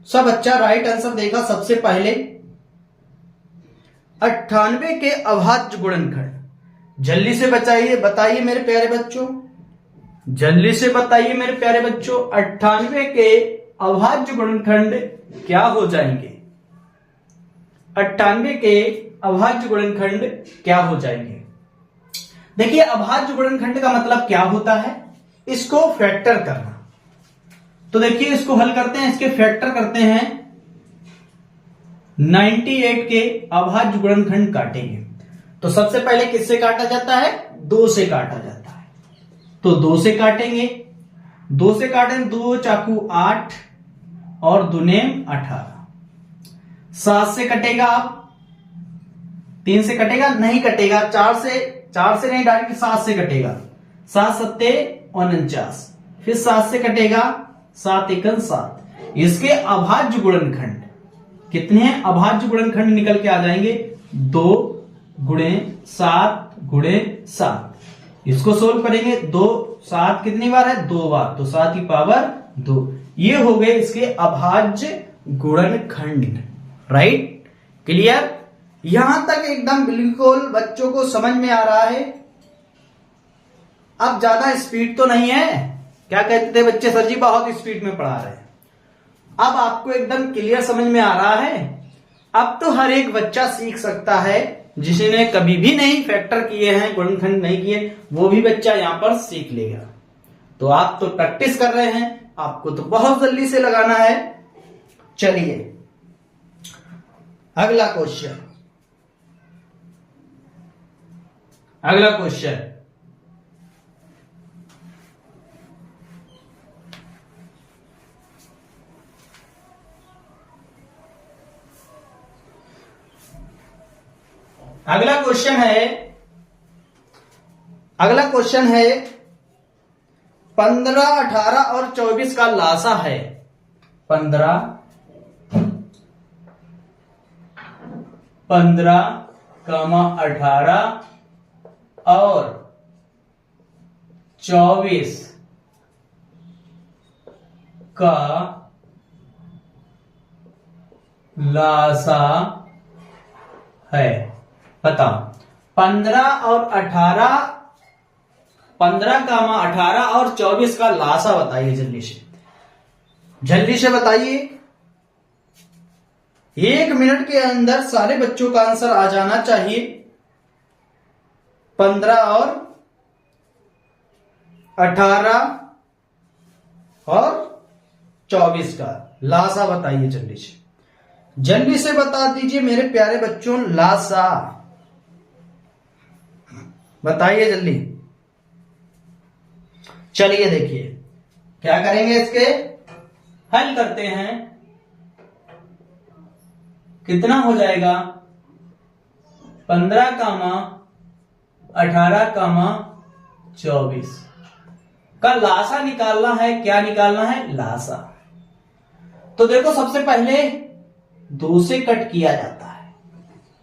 सा बच्चा राइट आंसर देगा। सबसे पहले 98 के अभाज्य गुणनखंड जल्दी से बताइए मेरे प्यारे बच्चों, जल्दी से बताइए मेरे प्यारे बच्चों। 98 के अभाज्य गुणनखंड क्या हो जाएंगे। 98 के अभाज्य गुणनखंड क्या हो जाएंगे। देखिए अभाज्य गुणनखंड का मतलब क्या होता है, इसको फैक्टर करना। तो देखिए इसको हल करते हैं, इसके फैक्टर करते हैं। 98 के अभाज्य गुणनखंड काटेंगे तो सबसे पहले किससे काटा जाता है, 2 से काटा जाता है। तो 2 से काटेंगे, 2 से काटेंगे, 2 चाकू 8 और दुने 18। 7 से कटेगा, आप 3 से कटेगा नहीं कटेगा, 4 से नहीं डायरेक्ट 7 से कटेगा। 7 सत्ते 49, फिर 7 से कटेगा, 7 एकन 7। इसके अभाज्य गुणनखंड कितने हैं, अभाज्य गुणनखंड निकल के आ जाएंगे 2 गुणे 7 गुणे 7। इसको सोल्व करेंगे, 2 7 कितनी बार है, 2 बार, तो 7 की पावर 2। ये हो गए इसके अभाज्य गुणनखंड। Right, clear? यहां तक एकदम बिल्कुल बच्चों को समझ में आ रहा है। अब ज्यादा स्पीड तो नहीं है, क्या कहते थे बच्चे, सर जी बहुत स्पीड में पढ़ा रहे हैं। अब आपको एकदम क्लियर समझ में आ रहा है। अब तो हर एक बच्चा सीख सकता है, जिसने कभी भी नहीं फैक्टर किए हैं, गुणनखंड नहीं किए, वो भी बच्चा यहां पर सीख लेगा। तो आप तो प्रैक्टिस कर रहे हैं, आपको तो बहुत जल्दी से लगाना है। चलिए अगला क्वेश्चन, अगला क्वेश्चन, अगला क्वेश्चन है, अगला क्वेश्चन है 15, 18 और 24 का लासा है। 15, 18 और 24 का लासा है। बताओ 15 और 18, 15, 18 और 24 का लासा बताइए। जल्दी से, जल्दी से बताइए। 1 मिनट के अंदर सारे बच्चों का आंसर आ जाना चाहिए। 15 और 18 और 24 का लासा बताइए। जल्दी से, जल्दी से बता दीजिए मेरे प्यारे बच्चों, लासा बताइए जल्दी। चलिए देखिए क्या करेंगे, इसके हल करते हैं। कितना हो जाएगा? 15, 18, 24 का लासा निकालना है। क्या निकालना है? लासा। तो देखो सबसे पहले 2 से कट किया जाता है।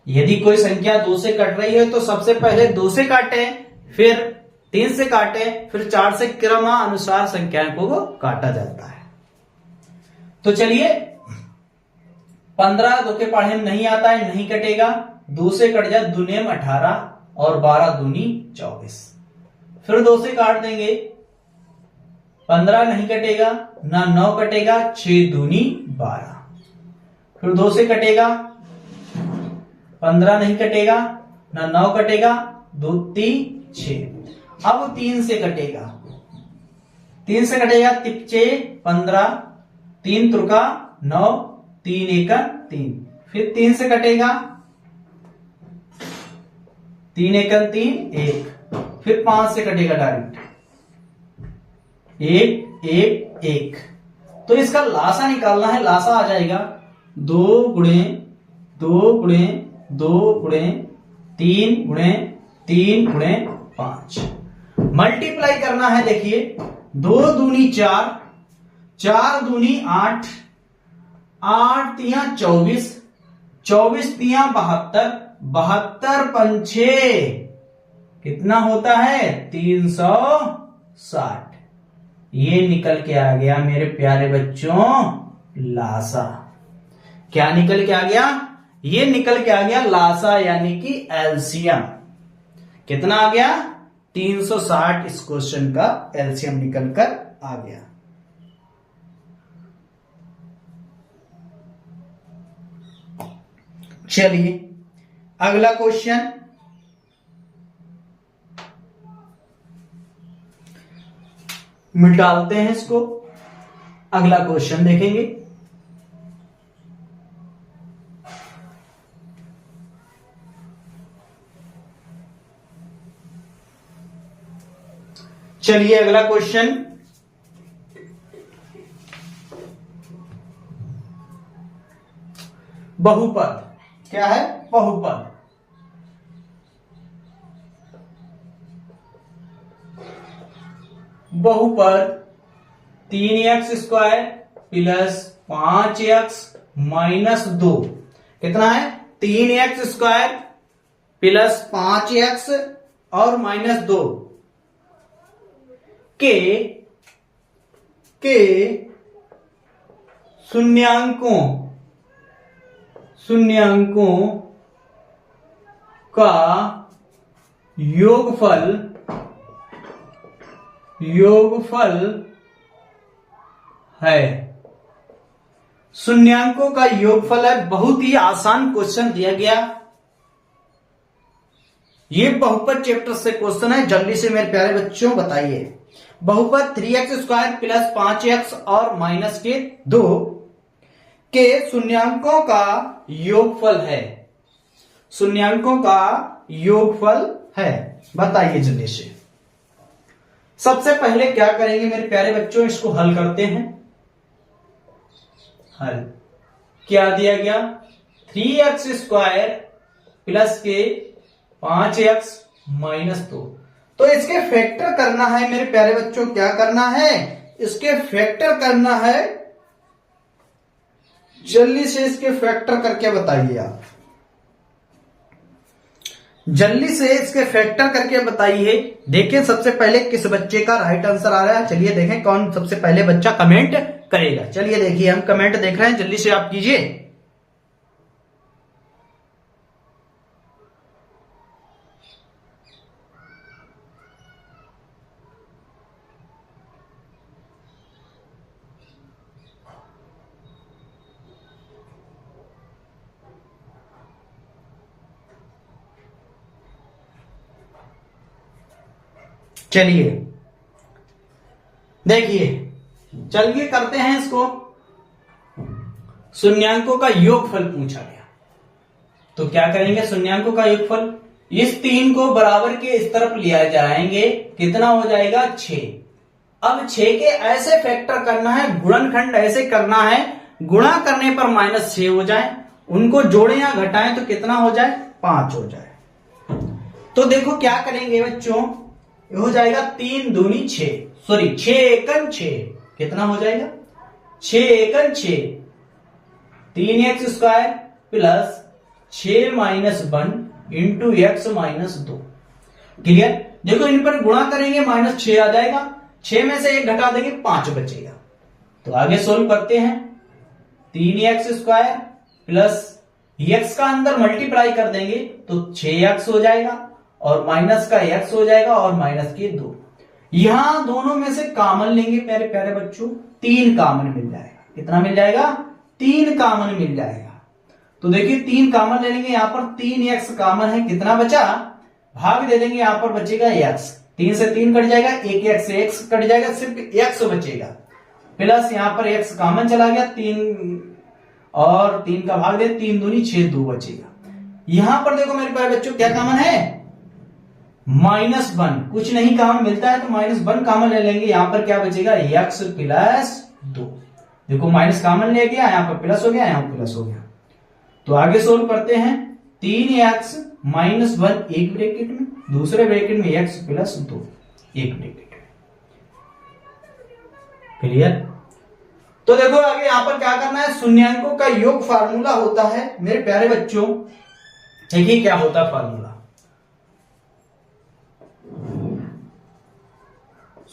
यदि कोई संख्या 2 से कट रही है तो सबसे पहले 2 से काटे, फिर 3 से काटे, फिर 4 से क्रमानुसार संख्याओं को काटा जाता है। तो चलिए 15 2 के पढ़े में नहीं आता है, नहीं कटेगा। 2 से कट जाए, दूने 18 और 12 दूनी 24। फिर 2 से काट देंगे, 15 नहीं कटेगा, ना 9 कटेगा, 6 दूनी 12। फिर 2 से कटेगा, 15 नहीं कटेगा, ना 9 कटेगा, 2 3 6। अब 3 से कटेगा, 3 से कटेगा, 6 15, 3 त्रुका 9, 3 1 3। फिर 3 से कटेगा, 3 1 3 1। फिर 5 से कटेगा डायरेक्ट, 1 1 1। तो इसका लासा निकालना है। लासा आ जाएगा 2 गुणे 2 गुणे 2 गुणे 3 गुणे 3 गुणे 5। मल्टीप्लाई करना है। देखिए 2 दूनी 4, 4 दूनी 8, 8 तिया 24, 24 तिया 72, 72 पंछे कितना होता है? 360। ये निकल के आ गया मेरे प्यारे बच्चों लासा। क्या निकल के आ गया? ये निकल के आ गया लासा, यानी कि एलसीएम। कितना आ गया? 360। इस क्वेश्चन का एलसीएम निकल कर आ गया। चलिए अगला क्वेश्चन, मिटाते हैं इसको। अगला क्वेश्चन देखेंगे। चलिए अगला क्वेश्चन, बहुपद। क्या है? बहुपद। बहुपद 3x square plus 5x minus 2। कितना है? 3x स्क्वायर प्लस 5x और माइनस 2 के शून्यांकों का योगफल है। शून्यांकों का योगफल है। बहुत ही आसान क्वेश्चन दिया गया। ये बहुपद चैप्टर से क्वेश्चन है। जल्दी से मेरे प्यारे बच्चों बताइए। बहुपद 3x² प्लस 5x और माइनस के 2 के शून्यांकों का योगफल है। शून्यांकों का योगफल है, बताइए जल्दी से। सबसे पहले क्या करेंगे मेरे प्यारे बच्चों, इसको हल करते हैं। हल क्या दिया गया, 3x² प्लस के 5x माइनस 2। तो इसके फैक्टर करना है मेरे प्यारे बच्चों। क्या करना है, इसके फैक्टर करना है। जल्दी से इसके फैक्टर करके बताइए आप। जल्दी से इसके फैक्टर करके बताइए। देखिए सबसे पहले किस बच्चे का राइट आंसर आ रहा है। चलिए देखें कौन सबसे पहले बच्चा कमेंट करेगा। चलिए देखिए हम कमेंट देख रहे हैं, जल्दी से आप कीजिए। चलिए देखिए, चलिए करते हैं इसको। शून्यांकों का योगफल पूछा गया, तो क्या करेंगे, शून्यांकों का योगफल। इस 3 को बराबर के इस तरफ लिया जाएंगे, कितना हो जाएगा 6। अब 6 के ऐसे फैक्टर करना है, गुणनखंड ऐसे करना है, गुणा करने पर -6 हो जाए, उनको जोड़े या घटाएं तो कितना हो जाए, 5 हो जाए। तो देखो क्या करेंगे बच्चों, हो जाएगा 3 दूनी 6, सॉरी 6 एकन 6, कितना हो जाएगा 6 एकन 6, 3x² plus 6 minus 1 into x minus 2। Clear. देखो इन पर गुणा करेंगे -6 आ जाएगा, 6 में से 1 घटा देंगे 5 बचेगा। तो आगे सोल्व करते हैं। 3x² प्लस x का अंदर मल्टीप्लाई कर देंगे तो 6x हो जाएगा और माइनस का x हो जाएगा और माइनस के 2। यहां दोनों में से कॉमन लेंगे मेरे प्यारे बच्चों, 3 कॉमन मिल जाएगा। कितना मिल जाएगा, 3 कॉमन मिल जाएगा। तो देखिए 3 कॉमन ले लेंगे, यहां पर 3x कॉमन है, कितना बचा, भाग दे देंगे, यहां पर बचेगा x। 3 से 3 कट जाएगा, 1x से x कट जाएगा, सिर्फ x बचेगा। प्लस यहां पर x कॉमन चला गया, 3 और 3 का भाग दे, 3 दूनी 6, 2 बचेगा। यहां पर देखो मेरे प्यारे बच्चों क्या कॉमन है, -1। कुछ नहीं कॉमन मिलता है तो -1 कॉमन ले लेंगे, यहां पर क्या बचेगा, x प्लस 2। देखो माइनस कॉमन ले गया, यहां पर प्लस हो गया, यहां प्लस हो गया। तो आगे सोल्व करते हैं। 3x माइनस 1 एक ब्रैकेट में, दूसरे ब्रैकेट में x प्लस 2 एक ब्रैकेट में। क्लियर। तो देखो आगे यहां पर क्या करना है, शून्यांकों का योग फार्मूला होता है मेरे प्यारे बच्चों। देखिए क्या होता है फार्मूला,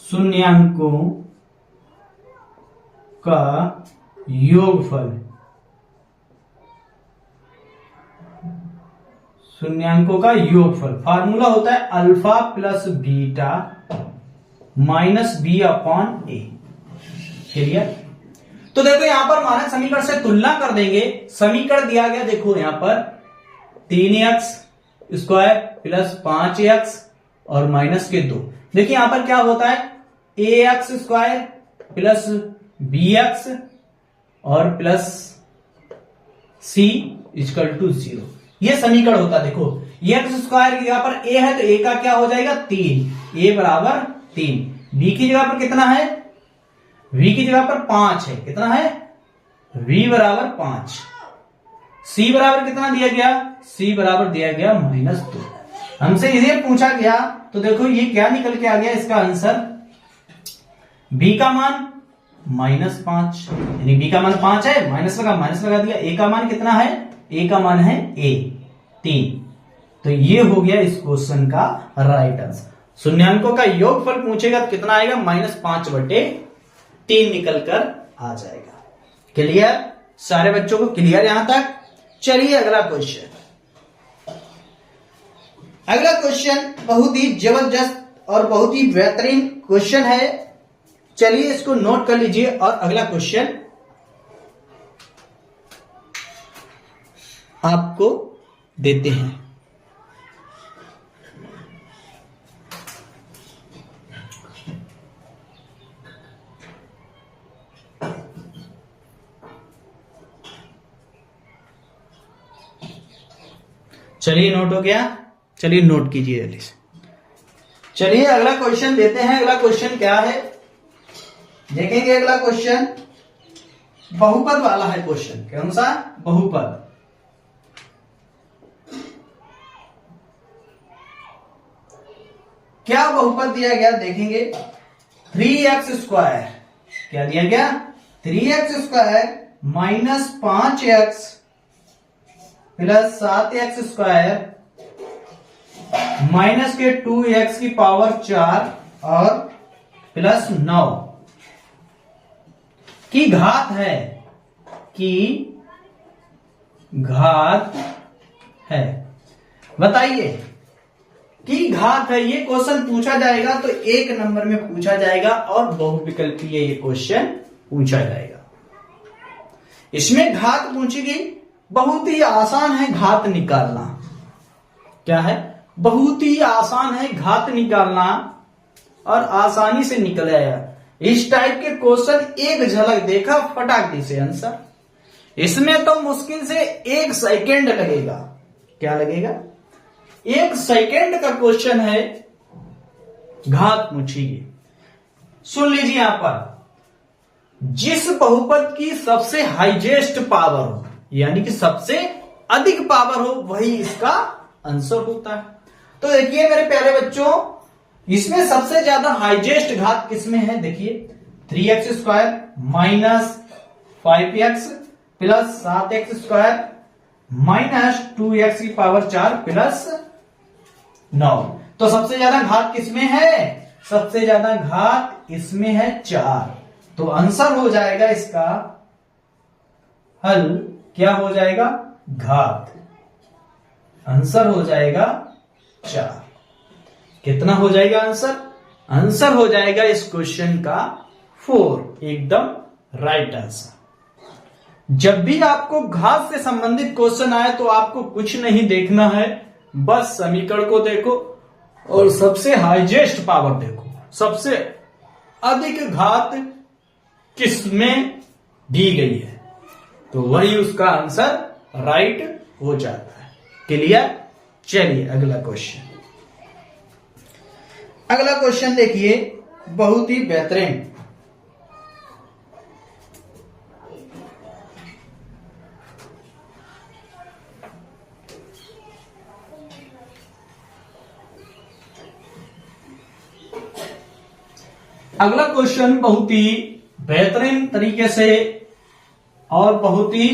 शून्यांकों का योगफल। शून्यांकों का योगफल फार्मूला होता है alpha plus beta minus B upon A. Clear. तो देखो यहां पर मानक समीकरण से तुलना कर देंगे। समीकरण दिया गया, देखो यहां पर 3x² प्लस 5x और माइनस के 2। देखिए यहां पर क्या होता है, ax² प्लस bx और प्लस c इक्वल टू 0। ये समीकरण होता है। देखो x² की जगह पर a है तो a का क्या हो जाएगा 3, a बराबर 3। b की जगह पर कितना है, v की जगह पर 5 है, कितना है v बराबर 5। c बराबर कितना दिया गया, c बराबर दिया गया -2। हमसे ये पूछा गया तो देखो ये क्या निकल के आ गया, इसका आंसर b का मान -5, यानी b का मान 5 है, माइनस लगा दिया। a का मान कितना है, a का मान है 3। तो ये हो गया इस क्वेश्चन का राइट आंसर। शून्यांकों का योगफल पूछेगा तो कितना आएगा, -5/3 निकल कर आ जाएगा। क्लियर? सारे बच्चों को क्लियर यहां तक? चलिए अगला क्वेश्चन। अगला क्वेश्चन बहुत ही जबरदस्त और बहुत ही बेहतरीन क्वेश्चन है। चलिए इसको नोट कर लीजिए और अगला क्वेश्चन आपको देते हैं। चलिए नोट हो गया? चलिए नोट कीजिए जल्दी से। चलिए अगला क्वेश्चन देते हैं। अगला क्वेश्चन क्या है देखेंगे। अगला क्वेश्चन बहुपद वाला है। क्वेश्चन कौन सा? बहुपद। क्या बहुपद दिया गया देखेंगे। 3x²। क्या दिया गया? 3x² minus 5x plus 7x² minus के 2x की पावर 4 और प्लस 9 की घात है। की घात है। बताइए की घात है। ये क्वेश्चन पूछा जाएगा तो 1 नंबर में पूछा जाएगा और बहुविकल्पीय ये क्वेश्चन पूछा जाएगा। इसमें घात पूछी गई। बहुत ही आसान है घात निकालना। क्या है? बहुत ही आसान है घात निकालना और आसानी से निकल आया। इस टाइप के क्वेश्चन एक झलक देखा फटाक से आंसर। इसमें तो मुश्किल से 1 सेकेंड लगेगा। क्या लगेगा? 1 सेकेंड का क्वेश्चन है। घात पूछिए। सुन लीजिए यहां पर, जिस बहुपद की सबसे हाईएस्ट पावर हो यानी कि सबसे अधिक पावर हो वही इसका आंसर होता है। तो देखिए मेरे प्यारे बच्चों, इसमें सबसे ज्यादा हाईएस्ट घात किसमें है? देखिए 3x² minus 5x plus 7x² minus 2x की पावर 4 प्लस 9। तो सबसे ज्यादा घात किसमें है? सबसे ज्यादा घात इसमें है 4। तो आंसर हो जाएगा इसका हल। क्या हो जाएगा? घात। आंसर हो जाएगा 4। कितना हो जाएगा आंसर? आंसर हो जाएगा इस क्वेश्चन का 4। एकदम राइट आंसर। जब भी आपको घात से संबंधित क्वेश्चन आए तो आपको कुछ नहीं देखना है, बस समीकरण को देखो और सबसे हाईएस्ट पावर देखो। सबसे अधिक घात किसमें दी गई है तो वही उसका आंसर राइट हो जाता है। क्लियर? चलिए अगला क्वेश्चन। अगला क्वेश्चन देखिए बहुत ही बेहतरीन। अगला क्वेश्चन बहुत ही बेहतरीन तरीके से और बहुत ही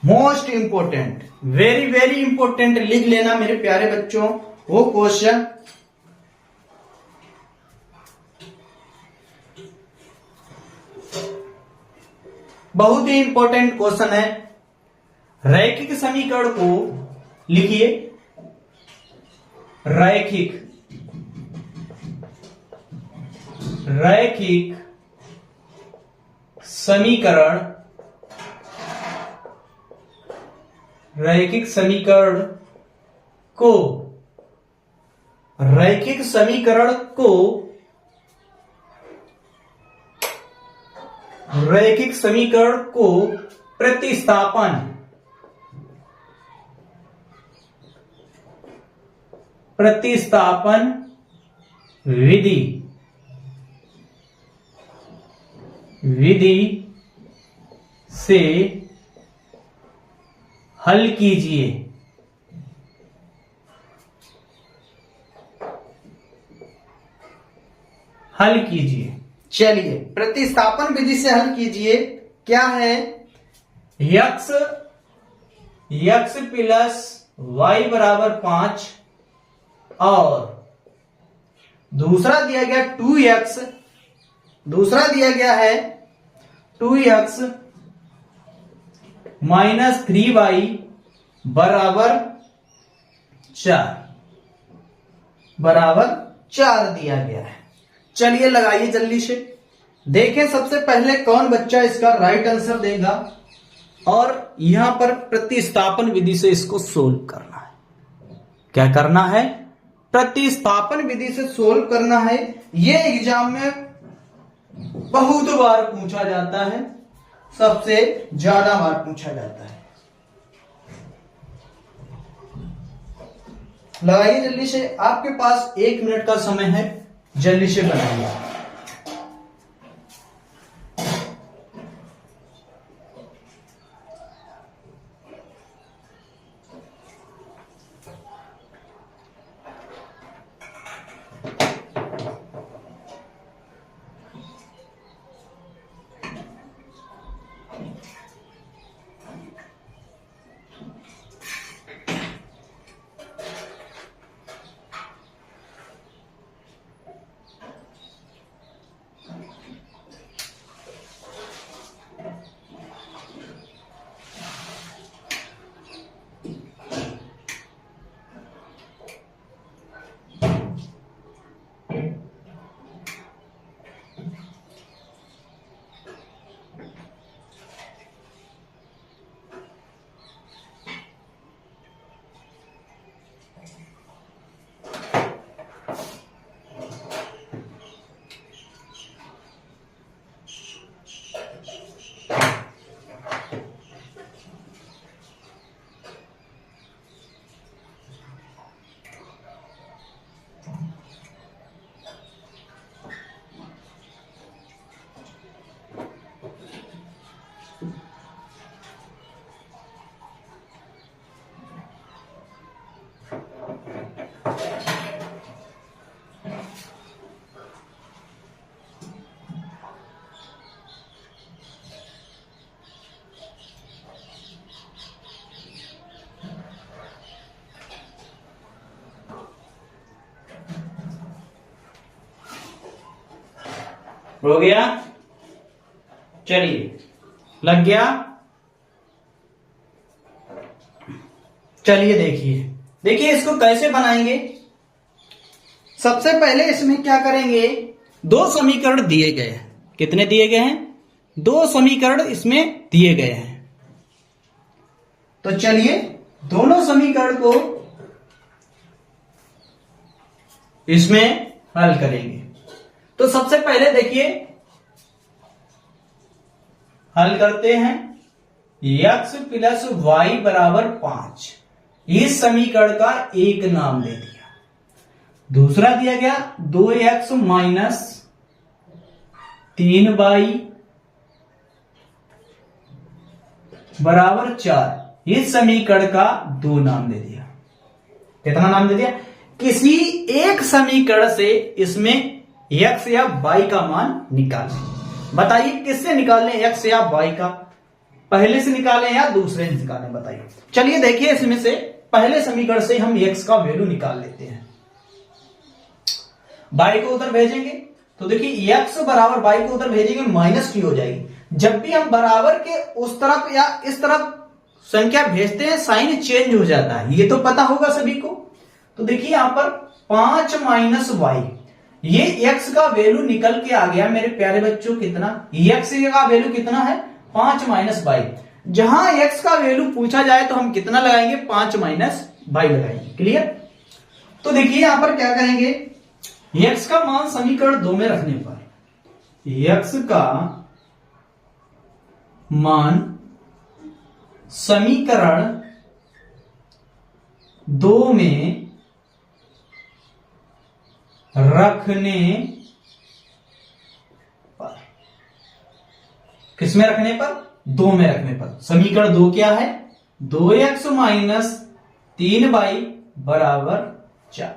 most important, very very important लिख लेना मेरे प्यारे बच्चों वो क्वेश्चन। बहुत ही इंपॉर्टेंट क्वेश्चन है। रैखिक समीकरण को लिखिए। रैखिक समीकरण, रैखिक समीकरण को प्रतिस्थापन विधि से हल कीजिए। चलिए प्रतिस्थापन विधि से हल कीजिए। क्या है? यक्स प्लस वाई बराबर 5 और दूसरा दिया गया 2x, दूसरा दिया गया है 2x -3y बराबर 4 दिया गया है। चलिए लगाइए जल्दी से, देखें सबसे पहले कौन बच्चा इसका राइट आंसर देगा और यहां पर प्रतिस्थापन विधि से इसको सोल्व करना है। क्या करना है? प्रतिस्थापन विधि से सोल्व करना है। ये एग्जाम में बहुत बार पूछा जाता है, सबसे ज्यादा बार पूछा जाता है। लगाइए जल्दी से, आपके पास 1 मिनट का समय है, जल्दी से बनाइए। हो गया? चलिए, लग गया? चलिए देखिए इसको कैसे बनाएंगे। सबसे पहले इसमें क्या करेंगे, 2 समीकरण दिए गए हैं। कितने दिए गए हैं? 2 समीकरण इसमें दिए गए हैं। तो चलिए दोनों समीकरण को इसमें हल करेंगे। तो सबसे पहले देखिए, हल करते हैं। x + y बराबर 5, इस समीकरण का एक नाम दे दिया। दूसरा दिया गया 2x - 3y बराबर 4, इस समीकरण का 2 नाम दे दिया। कितना नाम दे दिया? किसी एक समीकरण से इसमें x या y का मान निकालें। बताइए किससे निकालें, x या y का? पहले से निकालें या दूसरे से निकालें, बताइए। चलिए देखिए, इसमें से पहले समीकरण से हम x का वैल्यू निकाल लेते हैं। y को उधर भेजेंगे तो देखिए x बराबर y को उधर भेजेंगे -t हो जाएगी। जब भी हम बराबर के उस तरफ या इस तरफ संख्या भेजते हैं साइन चेंज हो जाता है, ये तो पता होगा सभी को। तो देखिए यहां पर 5 - y, ये x का वैल्यू निकल के आ गया मेरे प्यारे बच्चों। कितना? x का वैल्यू कितना है? 5 - y। जहां x का वैल्यू पूछा जाए तो हम कितना लगाएंगे? 5 - y लगाएंगे। क्लियर? तो देखिए यहां पर क्या करेंगे, x का मान समीकरण 2 में रखने पर x का मान समीकरण 2 में रखने पर, किसमें रखने पर? 2 में रखने पर। समीकरण 2 क्या है? 2x - 3y बराबर 4।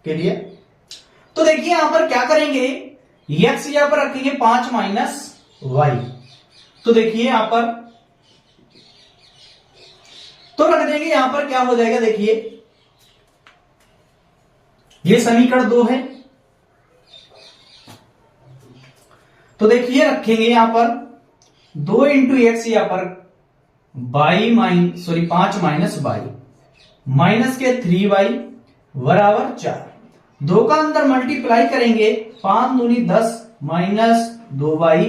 क्लियर? तो देखिए यहां पर क्या करेंगे, x यहां पर रखेंगे 5 - y। तो देखिए यहां पर तो रख देंगे, यहां पर क्या हो जाएगा, देखिए ये समीकरण 2 है। तो देखिए रखेंगे यहां पर 2 × x, यहां पर 5 माइनस वाई माइनस के 3y बराबर 4। दो का अंदर मल्टीप्लाई करेंगे 5 दूनी 10 माइनस 2y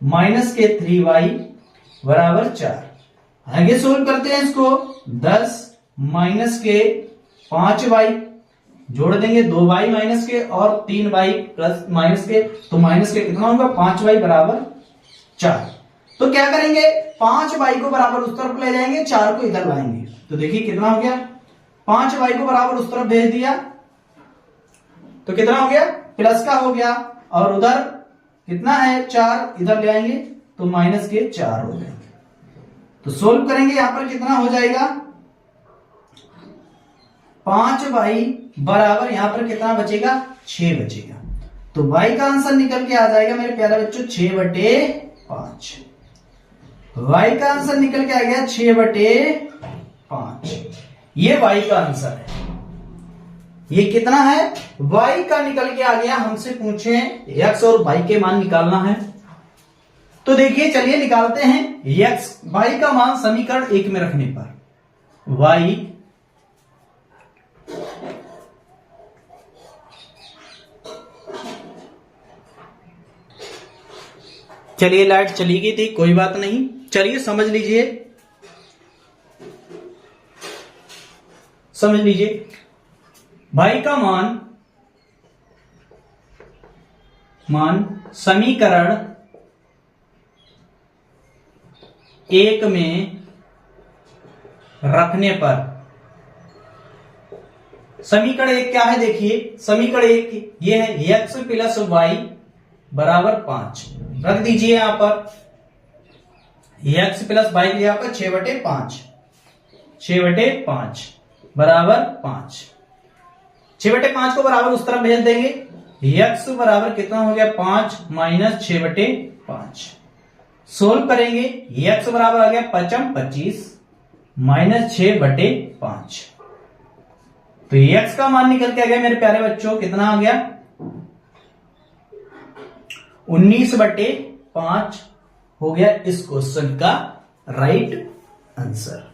माइनस के 3y बराबर 4। आगे सोल्व करते हैं इसको 10 माइनस के 5y जोड़ देंगे 2y माइनस के और 3y प्लस माइनस के, तो माइनस के कितना होगा 5y बराबर 4। तो क्या करेंगे 5y को बराबर उस तरफ ले जाएंगे, 4 को इधर लाएंगे, तो देखिए कितना हो गया 5y को बराबर उस तरफ भेज दिया तो कितना हो गया प्लस का हो गया, और उधर कितना है 4 इधर ले आएंगे तो माइनस के 4 हो जाएंगे। तो सोल्व करेंगे यहां पर कितना हो जाएगा 5y बराबर यहां पर कितना बचेगा 6 बचेगा। तो y का आंसर निकल के आ जाएगा मेरे प्यारे बच्चों 6/5। y का आंसर निकल के आ गया 6/5। ये y का आंसर है। ये कितना है y का निकल के आ गया। हमसे पूछे x और y के मान निकालना है, तो देखिए चलिए निकालते हैं। y का मान समीकरण 1 में रखने पर y चलिए लाइट चली गई थी, कोई बात नहीं, चलिए समझ लीजिए y का मान समीकरण 1 में रखने पर समीकरण 1 क्या है देखिए, समीकरण 1 ये है x प्लस वाई बराबर 5। रख दीजिए यहां पर x प्लस वाई यहाँ पर 6/5 बराबर 5। 6/5 को बराबर उस तरफ भेज देंगे। x बराबर कितना हो गया 5 माइनस 6/5। सोल्व करेंगे x बराबर आ गया 25 माइनस 6/5। तो x का मान निकल के आ गया मेरे प्यारे बच्चों कितना आ गया 19/5 हो गया इस क्वेश्चन का राइट आंसर।